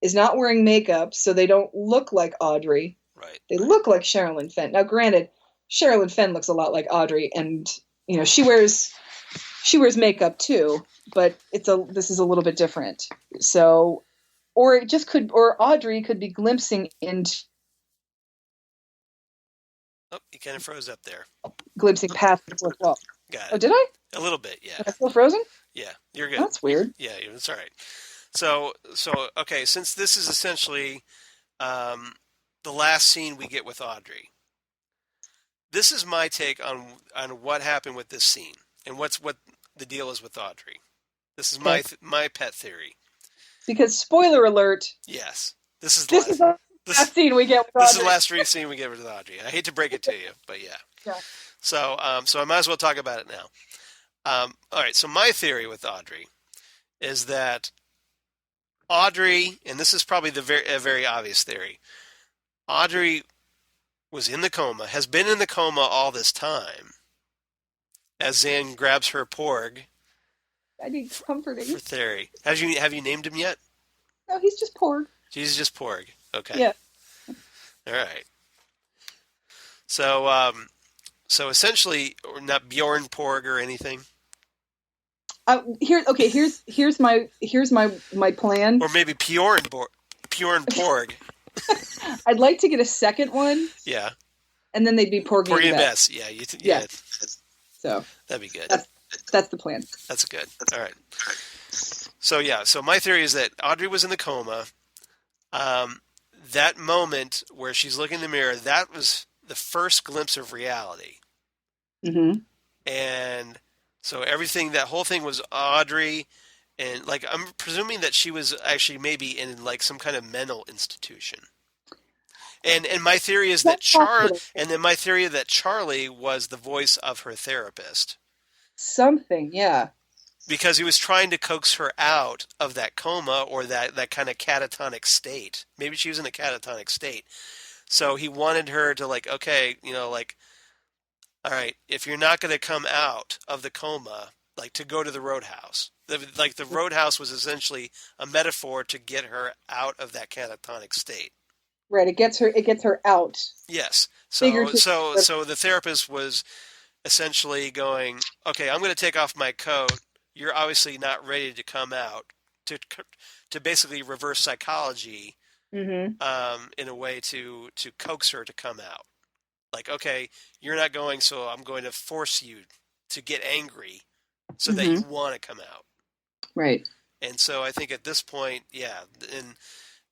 is not wearing makeup, so they don't look like Audrey. Right. They look like Sherilyn Fenn. Now, granted, Sherilyn Fenn looks a lot like Audrey, and she wears makeup too, but this is a little bit different. So, or Audrey could be glimpsing into. Oh, you kind of froze up there. Glimpsing past the fourth wall. Got it. Oh, did I? A little bit, yeah. Am I still frozen? Yeah, you're good. That's weird. Yeah, it's all right. So okay, since this is essentially the last scene we get with Audrey, this is my take on what happened with this scene and what the deal is with Audrey. This is my pet theory. Because spoiler alert. Yes, this is the last scene we get with Audrey. This is the last scene we get with Audrey. I hate to break it to you, but yeah. Yeah. So I might as well talk about it now. All right. So my theory with Audrey is that Audrey, and this is probably a very obvious theory, Audrey was in the coma, has been in the coma all this time, as Zan grabs her porg. I need comforting. For theory. Have you named him yet? No, he's just porg. He's just porg. Okay. Yeah. All right. So essentially, or not Bjorn Porg or anything. Here's my plan. Or maybe Bjorn Porg. I'd like to get a second one. Yeah. and then they'd be Porgy Porgy and and Bess. Bess. Yeah, Yeah. yeah, So that'd be good. that's the plan. That's good. All right. So yeah, so my theory is that Audrey was in the coma. Um, that moment where she's looking in the mirror, that was the first glimpse of reality. Mm-hmm. And so everything, that whole thing was Audrey, and like I'm presuming that she was actually maybe in like some kind of mental institution. And my theory is that That's possible. my theory that Charlie was the voice of her therapist Something, yeah. because he was trying to coax her out of that coma or that kind of catatonic state. Maybe she was in a catatonic state. So he wanted her to like, okay, like, all right, if you're not going to come out of the coma, like to go to the roadhouse. Like the roadhouse was essentially a metaphor to get her out of that catatonic state. Right. It gets her out. Yes. Figuratively. So the therapist was essentially going, okay, I'm going to take off my coat. You're obviously not ready to come out to basically reverse psychology Mm-hmm. in a way to coax her to come out. Like, okay, you're not going, so I'm going to force you to get angry so that you Mm-hmm. want to come out. Right. And so I think at this point, yeah,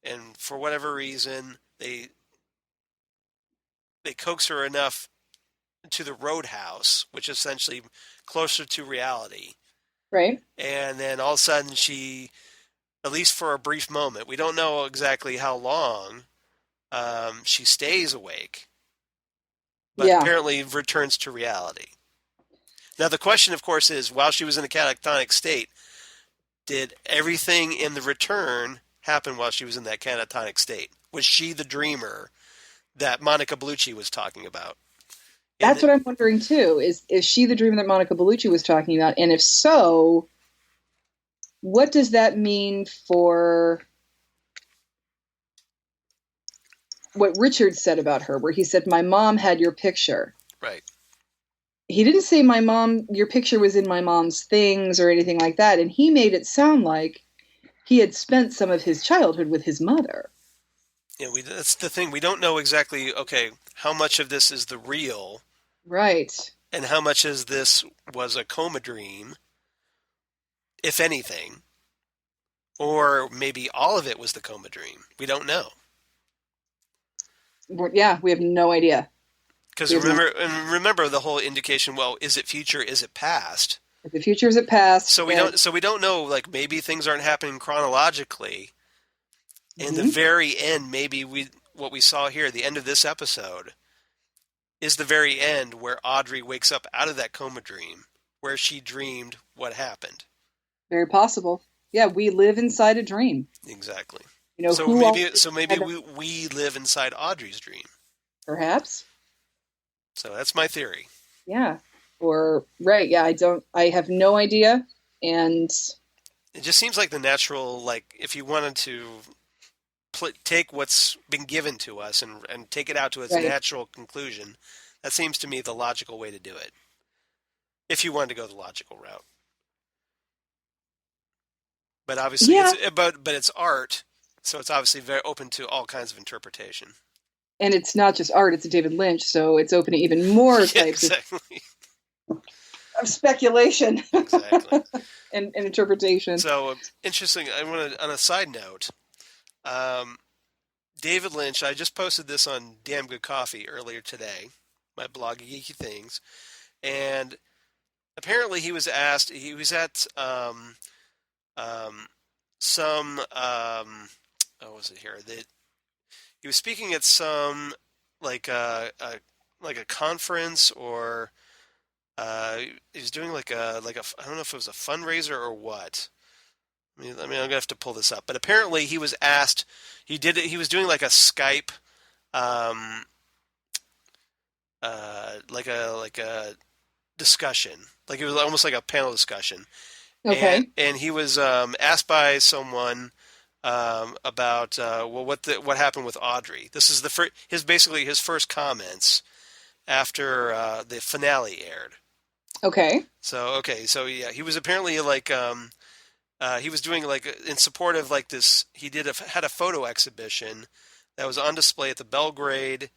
and for whatever reason, they coax her enough to the roadhouse, which is essentially closer to reality. Right. And then all of a sudden she, at least for a brief moment, we don't know exactly how long, she stays awake, but Yeah. apparently returns to reality. Now the question, of course, is while she was in the catatonic state, did everything in the return happen while she was in that catatonic state? Was she the dreamer that Monica Bellucci was talking about? That's what I'm wondering too. Is she the dreamer that Monica Bellucci was talking about? And if so, what does that mean for what Richard said about her, where he said, "My mom had your picture." Right. He didn't say your picture was in my mom's things or anything like that. And he made it sound like he had spent some of his childhood with his mother. Yeah, that's the thing. We don't know exactly, okay, how much of this is the real Right. and how much of this was a coma dream, if anything. Or maybe all of it was the coma dream. We don't know. Yeah, we have no idea. Because remember the whole indication, well, is it future, is it past? If the future is it past. So we don't know, like maybe things aren't happening chronologically. In the Mhm. very end, maybe what we saw here, the end of this episode, is the very end where Audrey wakes up out of that coma dream, where she dreamed what happened. Very possible. Yeah, we live inside a dream. Exactly. You know, So maybe we live inside Audrey's dream. Perhaps. So that's my theory. Yeah. Or right, yeah, I have no idea. And It just seems like the natural, like if you wanted to take what's been given to us and take it out to its right. natural conclusion, that seems to me the logical way to do it. If you wanted to go the logical route. But obviously, Yeah. it's art, so it's obviously very open to all kinds of interpretation. And it's not just art, it's David Lynch, so it's open to even more Yeah, types exactly. of speculation Exactly. and interpretation. So interesting. I want to, on a side note, David Lynch. I just posted this on Damn Good Coffee earlier today, my blog Geeky Things, and apparently he was asked. He was at some what was it here? That he was speaking at some like a conference or he was doing like a I don't know if it was a fundraiser or what. I'm gonna have to pull this up, but apparently he was asked. He was doing like a Skype, um, like a discussion. Like it was almost like a panel discussion. Okay. And he was asked by someone about what happened with Audrey. This is basically his first comments after the finale aired. Okay. So yeah, he was apparently like he was doing like in support of like this. He had a photo exhibition that was on display at the Belgrade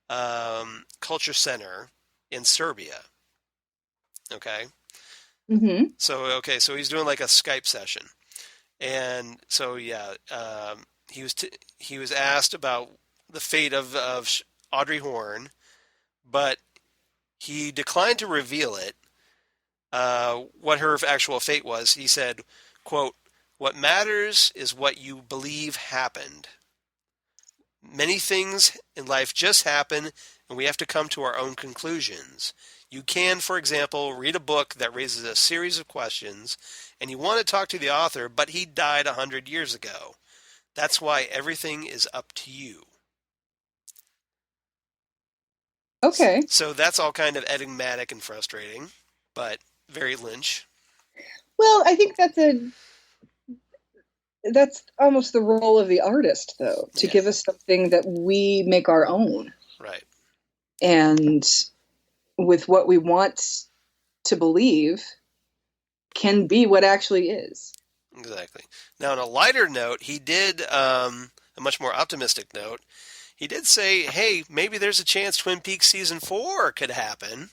culture center in Serbia. Okay. Mm-hmm. So he's doing like a Skype session. And so, yeah, he was asked about the fate of Audrey Horne, but he declined to reveal it, what her actual fate was. He said, quote, "What matters is what you believe happened. Many things in life just happen, and we have to come to our own conclusions. You can, for example, read a book that raises a series of questions, and you want to talk to the author, but he died 100 years ago. That's why everything is up to you." Okay. So that's all kind of enigmatic and frustrating, but very Lynch. Well, I think that's almost the role of the artist, though, to Yeah. give us something that we make our own. Right. And with what we want to believe can be what actually is. Exactly. Now, on a lighter note, he did, a much more optimistic note, he did say, hey, maybe there's a chance Twin Peaks season 4 could happen.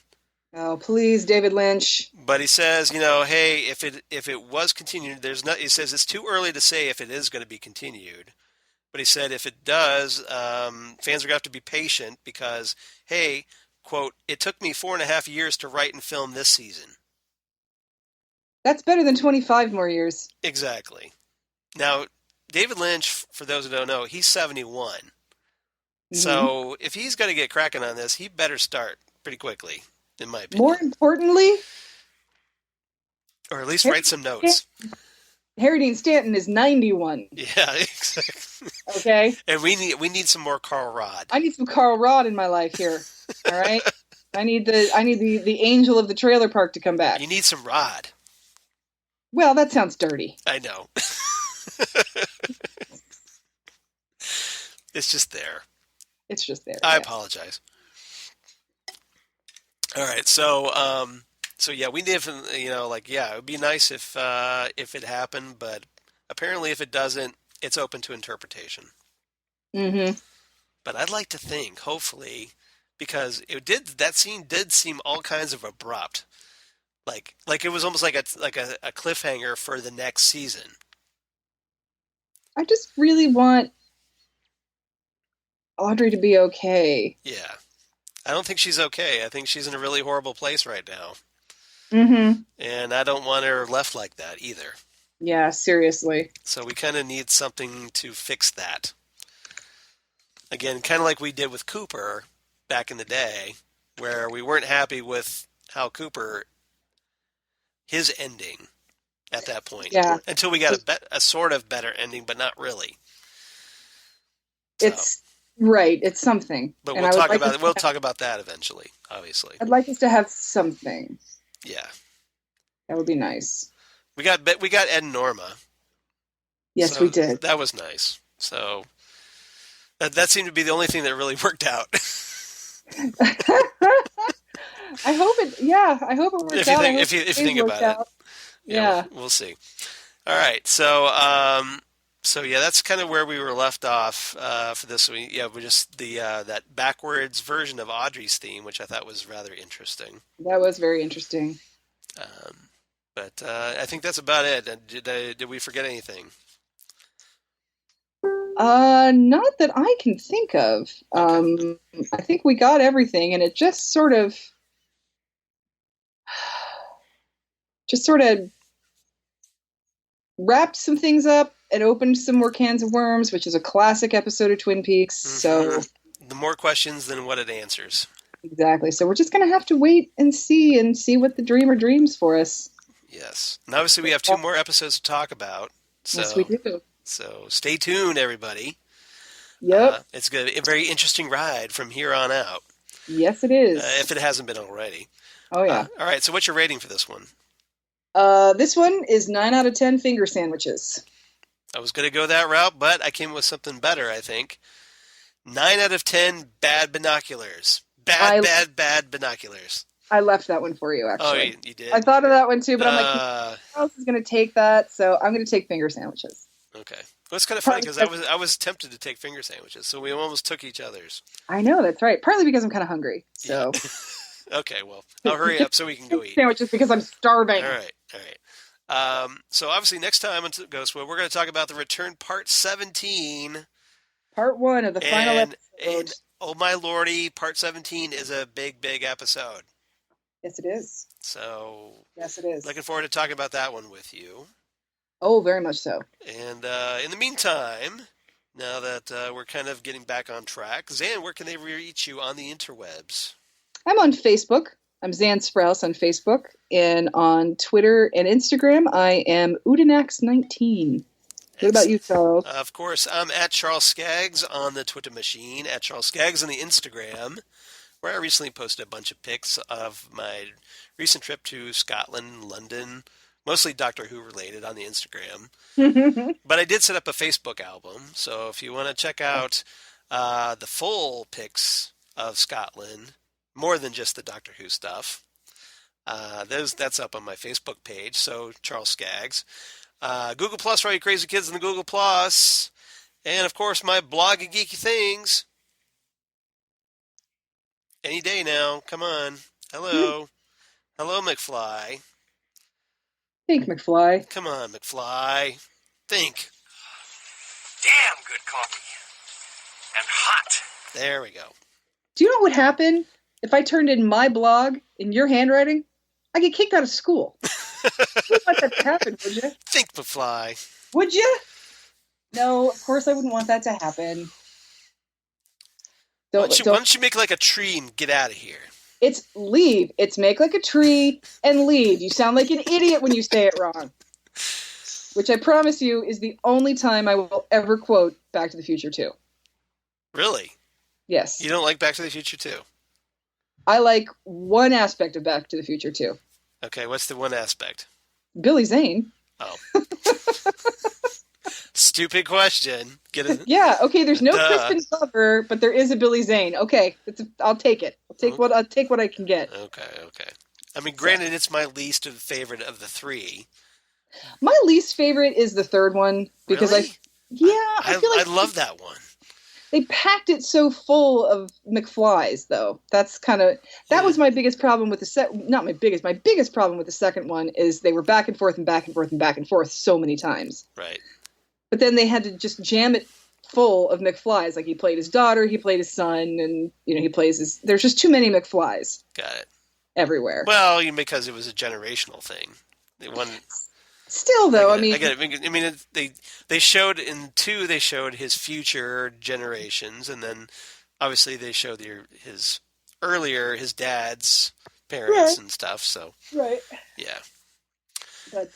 Oh, please, David Lynch. But he says, hey, if it was continued, he says it's too early to say if it is going to be continued. But he said if it does, fans are going to have to be patient because, hey, quote, "it took me 4.5 years to write and film this season." That's better than 25 more years. Exactly. Now, David Lynch, for those who don't know, he's 71. Mm-hmm. So if he's going to get cracking on this, he better start pretty quickly, in my opinion. More importantly, or at least write some notes. Harry Dean Stanton is 91. Yeah, exactly. Okay? And we need some more Carl Rod. I need some Carl Rod in my life here. All right? I need the angel of the trailer park to come back. You need some Rod. Well, that sounds dirty. I know. It's just there. It's just there. I apologize. All right, so yeah, we definitely, it would be nice if it happened, but apparently if it doesn't, it's open to interpretation. Mm-hmm. But I'd like to think, hopefully, because that scene did seem all kinds of abrupt, like it was almost like a cliffhanger for the next season. I just really want Audrey to be okay. Yeah. I don't think she's okay. I think she's in a really horrible place right now. Mm-hmm. And I don't want her left like that either. Yeah, seriously. So we kind of need something to fix that. Again, kind of like we did with Cooper back in the day, where we weren't happy with how his ending at that point. Yeah. Until we got a sort of better ending, but not really. So. It's right. It's something. But we'll talk about it. We'll talk about that eventually, obviously. I'd like us to have something. Yeah. That would be nice. We got Ed and Norma. Yes, we did. That was nice. So that seemed to be the only thing that really worked out. I hope it works out. If you think about it. Yeah. We'll see. All right. So yeah, that's kind of where we were left off for this week. Yeah, we're just that backwards version of Audrey's theme, which I thought was rather interesting. That was very interesting. But I think that's about it. Did we forget anything? Not that I can think of. I think we got everything, and it just sort of wrapped some things up. It opened some more cans of worms, which is a classic episode of Twin Peaks. Mm-hmm. So the more questions than what it answers. Exactly. So we're just going to have to wait and see what the dreamer dreams for us. Yes. And obviously we have 2 more episodes to talk about. So, yes, we do. So stay tuned, everybody. Yep. It's a very interesting ride from here on out. Yes, it is. If it hasn't been already. Oh, yeah. All right. So what's your rating for this one? This one is 9 out of 10 finger sandwiches. I was going to go that route, but I came with something better, I think. 9 out of 10 bad binoculars. Bad binoculars. I left that one for you, actually. Oh, you did? I thought of that one, too, but I'm like, who else is going to take that? So I'm going to take finger sandwiches. Okay. Well, it's kind of funny Partly because because I was tempted to take finger sandwiches, so we almost took each other's. I know that's right. Partly because I'm kind of hungry. Yeah. So Okay, well, I'll hurry up so we can go eat. sandwiches because I'm starving. All right, all right. So obviously next time on Ghostwood, we're going to talk about the Return Part 17. Part 1 of the final And episode. oh my lordy, Part 17 is a big, big episode. Yes, it is. So Yes, it is. looking forward to talking about that one with you. Oh, very much so. And in the meantime, now that we're kind of getting back on track, Zan, where can they reach you on the interwebs? I'm on Facebook. I'm Zan Sprouse on Facebook. And on Twitter and Instagram, I am Udinax19. What about you, Charles? Of course, I'm at Charles Skaggs on the Twitter machine, at Charles Skaggs on the Instagram, where I recently posted a bunch of pics of my recent trip to Scotland, London, mostly Doctor Who related on the Instagram. But I did set up a Facebook album, so if you want to check out the full pics of Scotland, more than just the Doctor Who stuff, that's up on my Facebook page, so Charles Skaggs. Google Plus for all you crazy kids in the Google Plus. And, of course, my blog of geeky things. Any day now. Come on. Hello. Hello, McFly. Think, McFly. Come on, McFly. Think. Damn good coffee. And hot. There we go. Do you know what would happen if I turned in my blog in your handwriting? I get kicked out of school. You wouldn't want that to happen, would you? Think, McFly. Would you? No, of course I wouldn't want that to happen. Why don't you make like a tree and get out of here? It's leave. It's make like a tree and leave. You sound like an idiot when you say it wrong. Which I promise you is the only time I will ever quote Back to the Future 2. Really? Yes. You don't like Back to the Future 2? I like one aspect of Back to the Future 2. Okay, what's the one aspect? Billy Zane. Oh. Stupid question. Get it? Yeah, okay, there's no Duh. Kristen Glover, but there is a Billy Zane. Okay, I'll take it. I'll take what I can get. Okay. I mean, granted, it's my least favorite of the three. My least favorite is the third one because Really? I feel like I love that one. they packed it so full of McFlys, though. That was my biggest problem with not my biggest problem with the second one is they were back and forth and back and forth and back and forth so many times. Right. But then they had to just jam it full of McFlys. Like he played his daughter, he played his son, and there's just too many McFlys Got it. everywhere. Well, because it was a generational thing. Still, though, I get it. I mean, they showed in 2. They showed his future generations, and then obviously they showed his dad's parents and stuff. So right. yeah. But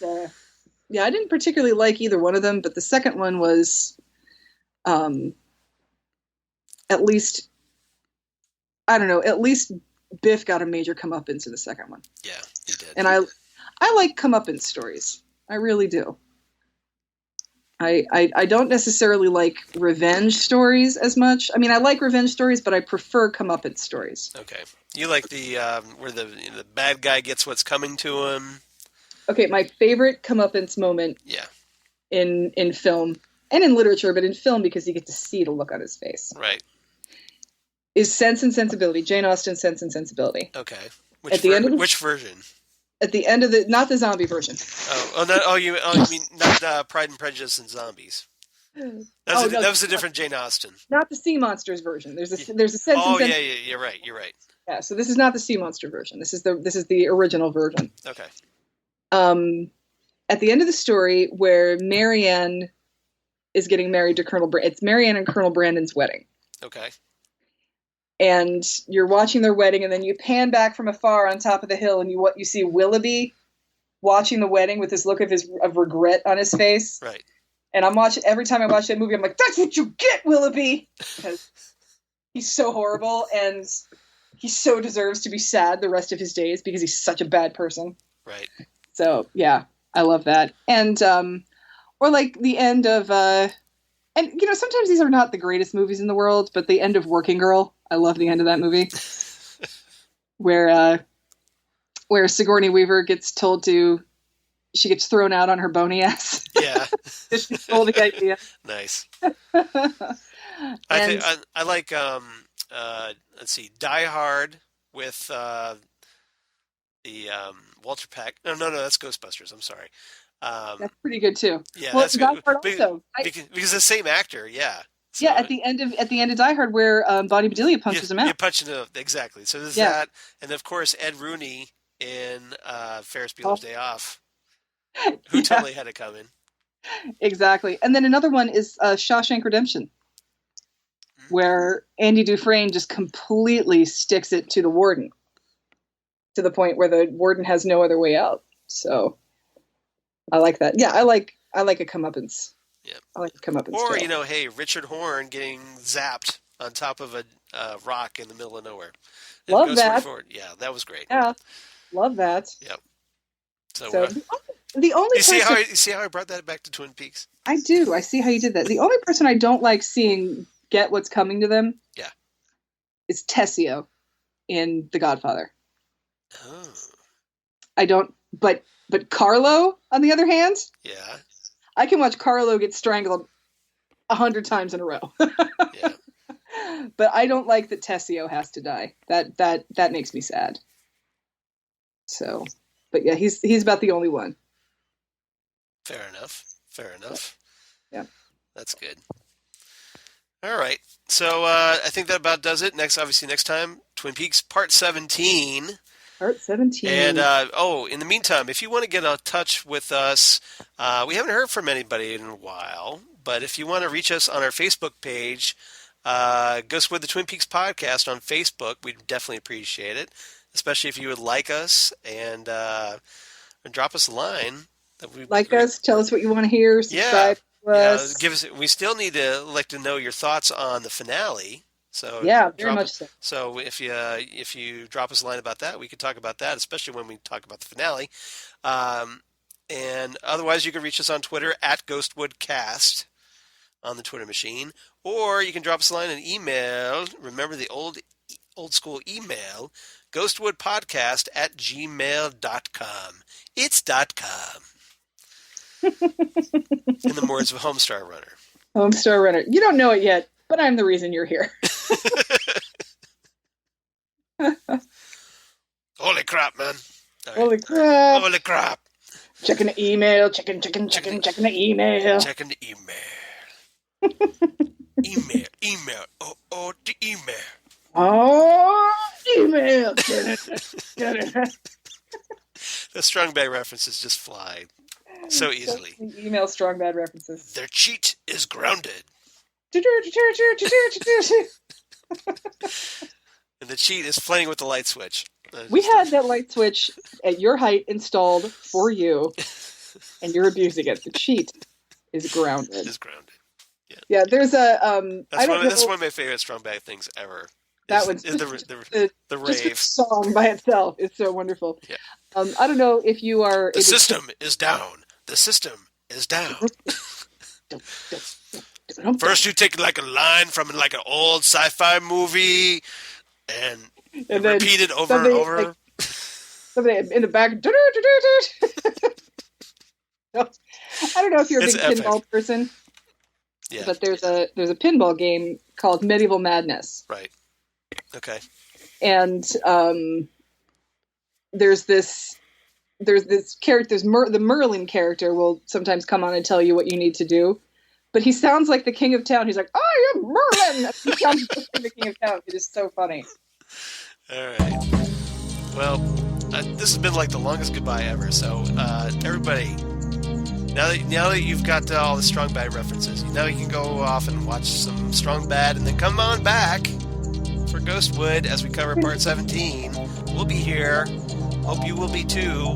yeah, I didn't particularly like either one of them. But the second one was, at least, I don't know. At least Biff got a major comeuppance in the second one. Yeah, he did. And I like comeuppance stories. I really do. I don't necessarily like revenge stories as much. I mean, I like revenge stories, but I prefer comeuppance stories. Okay, you like the where the bad guy gets what's coming to him. Okay, my favorite comeuppance moment. Yeah. In film and in literature, but in film because you get to see the look on his face. Right. Is Sense and Sensibility, Jane Austen's Sense and Sensibility. Okay. Which version? At the end of not the zombie version. You mean not Pride and Prejudice and Zombies? That was a different Jane Austen. Not the Sea Monsters version. There's a Sense and Sensibility. Oh yeah, you're right. Yeah, so this is not the Sea Monster version. This is the original version. Okay. At the end of the story, where Marianne is getting married to it's Marianne and Colonel Brandon's wedding. Okay. And you're watching their wedding, and then you pan back from afar on top of the hill, and you see Willoughby watching the wedding with this look of regret on his face. Right. And every time I watch that movie, I'm like, that's what you get, Willoughby! Because he's so horrible, and he so deserves to be sad the rest of his days because he's such a bad person. Right. So, yeah, I love that. And, or like the end of, and, sometimes these are not the greatest movies in the world, but the end of Working Girl. I love the end of that movie. where Sigourney Weaver gets told she gets thrown out on her bony ass. Yeah. She stole the idea. Nice. I And think I like let's see, Die Hard with the Walter Peck. No, that's Ghostbusters. I'm sorry. that's pretty good too. Yeah, Well, that's Die good. Hard also. Because the same actor. Yeah. So, Yeah, at the end of Die Hard, where Bonnie Bedelia punches him out. You're punching him exactly. So there's Yeah. that, and of course Ed Rooney in Ferris Bueller's Day Off, who Yeah. totally had it coming. Exactly. And then another one is Shawshank Redemption, where Andy Dufresne just completely sticks it to the warden, to the point where the warden has no other way out. So I like that. Yeah, I like a comeuppance. Yeah. I like a comeuppance. Or tale. hey, Richard Horne getting zapped on top of a rock in the middle of nowhere. And Love goes that. forward. Yeah, that was great. Yeah, love that. Yep. So, So the only you see how I brought that back to Twin Peaks? I do. I see how you did that. The only person I don't like seeing get what's coming to them, Yeah, is Tessio in The Godfather. Oh. I don't. But Carlo, on the other hand, Yeah. I can watch Carlo get strangled 100 times in a row. Yeah. But I don't like that Tessio has to die. That makes me sad. So, but yeah, he's about the only one. Fair enough. Yeah. That's good. All right. So I think that about does it. Next time, Twin Peaks Part 17. Part 17. And, in the meantime, if you want to get in touch with us, we haven't heard from anybody in a while, but if you want to reach us on our Facebook page, Ghostwood the Twin Peaks Podcast on Facebook, we'd definitely appreciate it, especially if you would like us and drop us a line. Us, tell us what you want to hear, subscribe to us. We still need to know your thoughts on the finale. So yeah, very much so. So if you drop us a line about that, we could talk about that, especially when we talk about the finale. And otherwise, you can reach us on Twitter at GhostwoodCast on the Twitter machine, or you can drop us a line and email. Remember the old school email, ghostwoodpodcast@gmail.com. It's .com. In the words of Homestar Runner. Homestar Runner. You don't know it yet, but I'm the reason you're here. Holy crap, man. Right. Holy crap. Holy crap. Checking the email, checking the email. Checking the email. email. Oh, the email. Oh, email. The strong bag references just fly so easily. Email strong bad references. Their cheat is grounded. And the cheat is playing with the light switch. We had that light switch at your height installed for you, and you're abusing it. The cheat is grounded. Is grounded. Yeah, there's a That's one of my favorite strong bag things ever. That one's the rave. Just a song by itself. It's so wonderful. Yeah. I don't know if you are. The system is down. The system is down. First, you take like a line from like an old sci-fi movie, and repeat it over and over. Like, somebody in the back. I don't know if you're a big pinball person. Yeah. But there's a pinball game called Medieval Madness. Right. Okay. And there's this character. The Merlin character will sometimes come on and tell you what you need to do, but he sounds like the king of town. He's like, "I am Merlin." He sounds just like the king of town. It is so funny. All right. Well, this has been like the longest goodbye ever. So everybody. Now that you've got all the Strong Bad references, now you can go off and watch some Strong Bad, and then come on back for Ghostwood as we cover Part 17. We'll be here. Hope you will be too.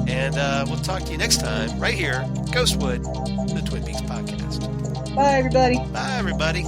And we'll talk to you next time, right here, Ghostwood, the Twin Peaks Podcast. Bye, everybody. Bye, everybody.